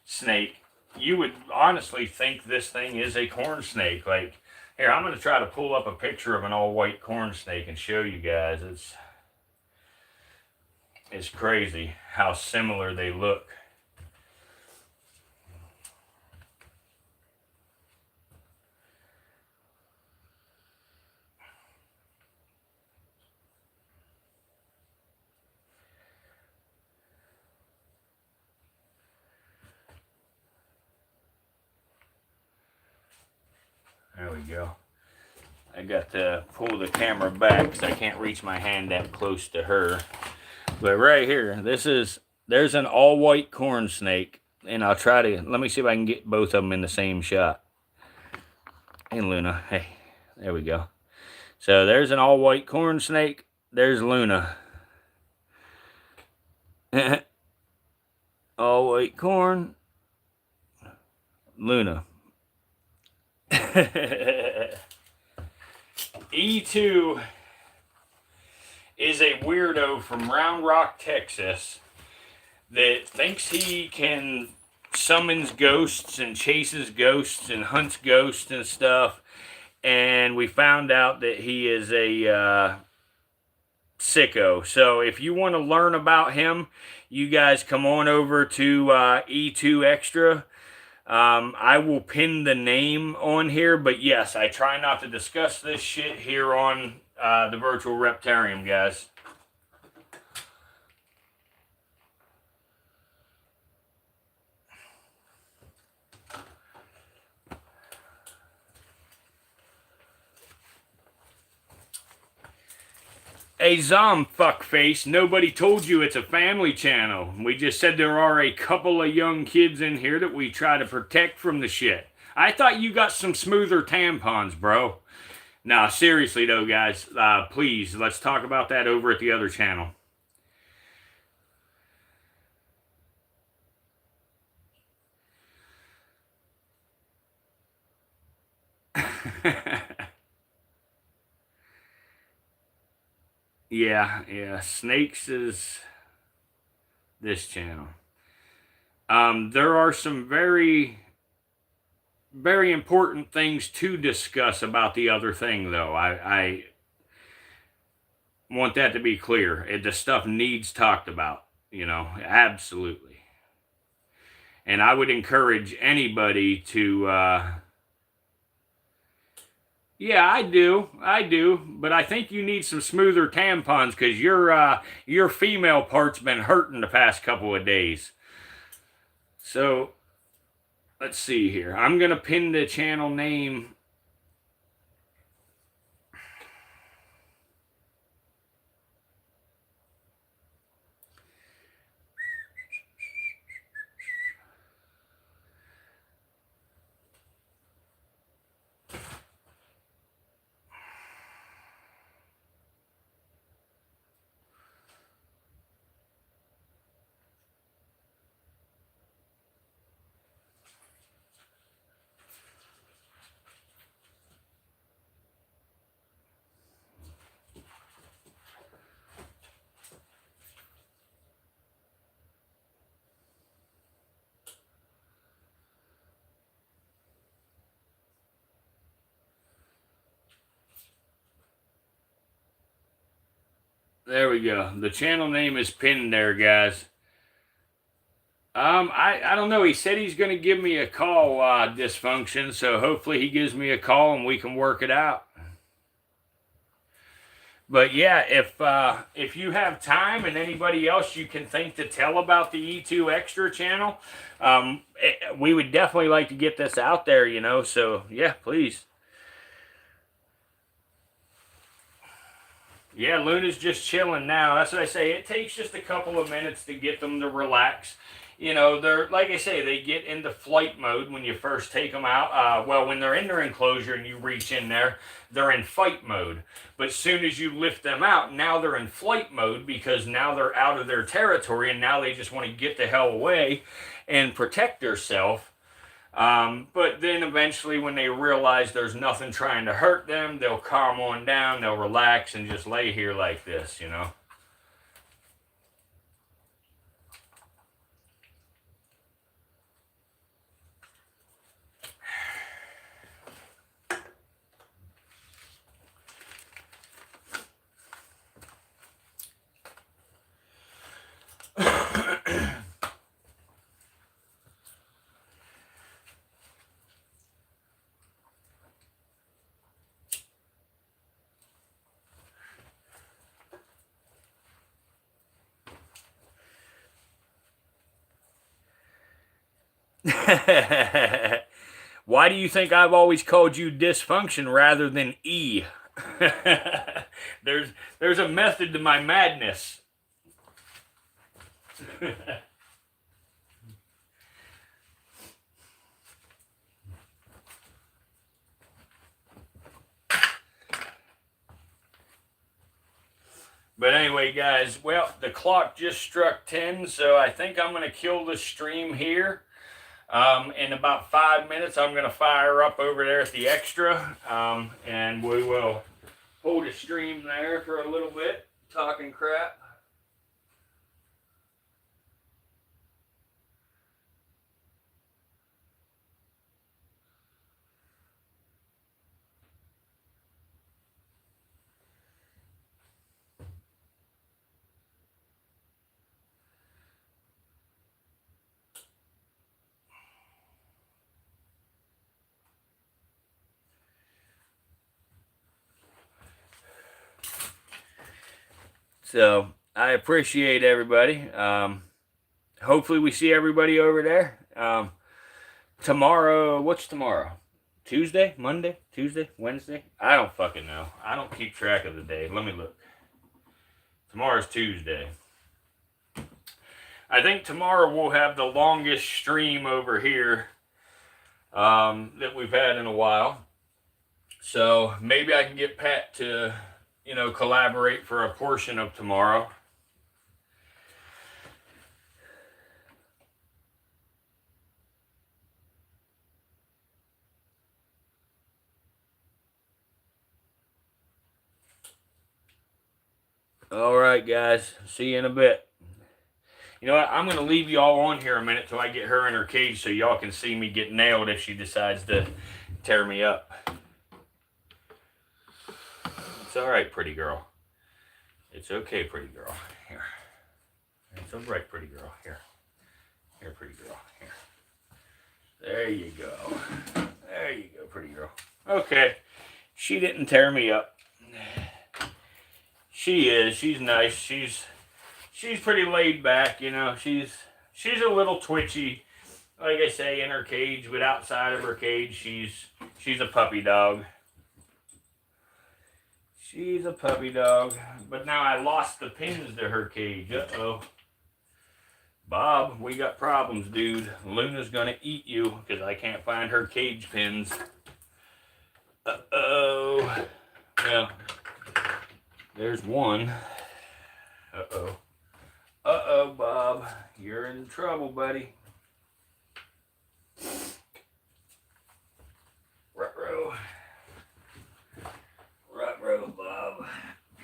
snake, you would honestly think this thing is a corn snake. Like, here, I'm going to try to pull up a picture of an all-white corn snake and show you guys. It's crazy how similar they look. There we go. I got to pull the camera back because I can't reach my hand that close to her. But right here, there's an all-white corn snake, and I'll try to, let me see if I can get both of them in the same shot. Hey, Luna, hey, there we go. So there's an all-white corn snake, there's Luna. All-white corn, Luna. E2 is a weirdo from Round Rock, Texas, that thinks he can summons ghosts and chases ghosts and hunts ghosts and stuff. And we found out that he is a sicko. So if you want to learn about him, you guys come on over to E2 Extra. I will pin the name on here, but yes, I try not to discuss this shit here on the Virtual Reptarium, guys. Hey, Zom fuckface, nobody told you it's a family channel. We just said there are a couple of young kids in here that we try to protect from the shit. I thought you got some smoother tampons, bro. Nah, seriously though, guys, please, let's talk about that over at the other channel. Yeah, Snakes is this channel. There are some very, very important things to discuss about the other thing, though. I want that to be clear. The stuff needs talked about, absolutely. And I would encourage anybody to, yeah, I do, but I think you need some smoother tampons because your female part's been hurting the past couple of days. So, let's see here. I'm gonna pin the channel name. There we go. The channel name is pinned there, guys. I don't know. He said he's going to give me a call, Dysfunction, so hopefully he gives me a call and we can work it out. But yeah, if you have time and anybody else you can think to tell about the E2 Extra channel, we would definitely like to get this out there, so yeah, please. Yeah, Luna's just chilling now. That's what I say. It takes just a couple of minutes to get them to relax. They're, like I say, they get into flight mode when you first take them out. Well, when they're in their enclosure and you reach in there, they're in fight mode. But as soon as you lift them out, now they're in flight mode because now they're out of their territory and now they just want to get the hell away and protect themselves. But then eventually when they realize there's nothing trying to hurt them, they'll calm on down, they'll relax and just lay here like this, Why do you think I've always called you Dysfunction rather than E? There's a method to my madness. But anyway, guys, well, the clock just struck 10, so I think I'm going to kill the stream here. In about 5 minutes, I'm going to fire up over there at the Extra, and we will hold a stream there for a little bit talking crap. So I appreciate everybody. Hopefully we see everybody over there. Tomorrow, what's tomorrow? Tuesday? Monday? Tuesday? Wednesday? I don't fucking know. I don't keep track of the day. Let me look. Tomorrow's Tuesday. I think tomorrow we'll have the longest stream over here that we've had in a while. So maybe I can get Pat to, collaborate for a portion of tomorrow. All right, guys. See you in a bit. You know what? I'm going to leave you all on here a minute till I get her in her cage so y'all can see me get nailed if she decides to tear me up. It's all right, pretty girl. It's okay, pretty girl. Here. It's all right, pretty girl. Here. Here, pretty girl. Here. There you go. There you go, pretty girl. Okay. She didn't tear me up. She is. She's nice. She's pretty laid back, She's a little twitchy. Like I say, in her cage, but outside of her cage, she's a puppy dog. She's a puppy dog. But now I lost the pins to her cage. Uh-oh. Bob, we got problems, dude. Luna's gonna eat you because I can't find her cage pins. Uh-oh. Well, there's one. Uh-oh. Uh-oh, Bob. You're in trouble, buddy. Ruh-roh. Ruh-roh, Bob.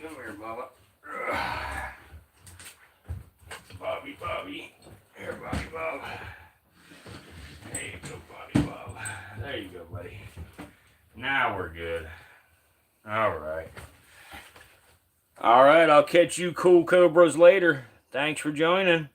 Come here, Bubba. Bobby. Here, Bob. There you go, Bob. There you go, buddy. Now we're good. All right. All right, I'll catch you cool cobras later. Thanks for joining.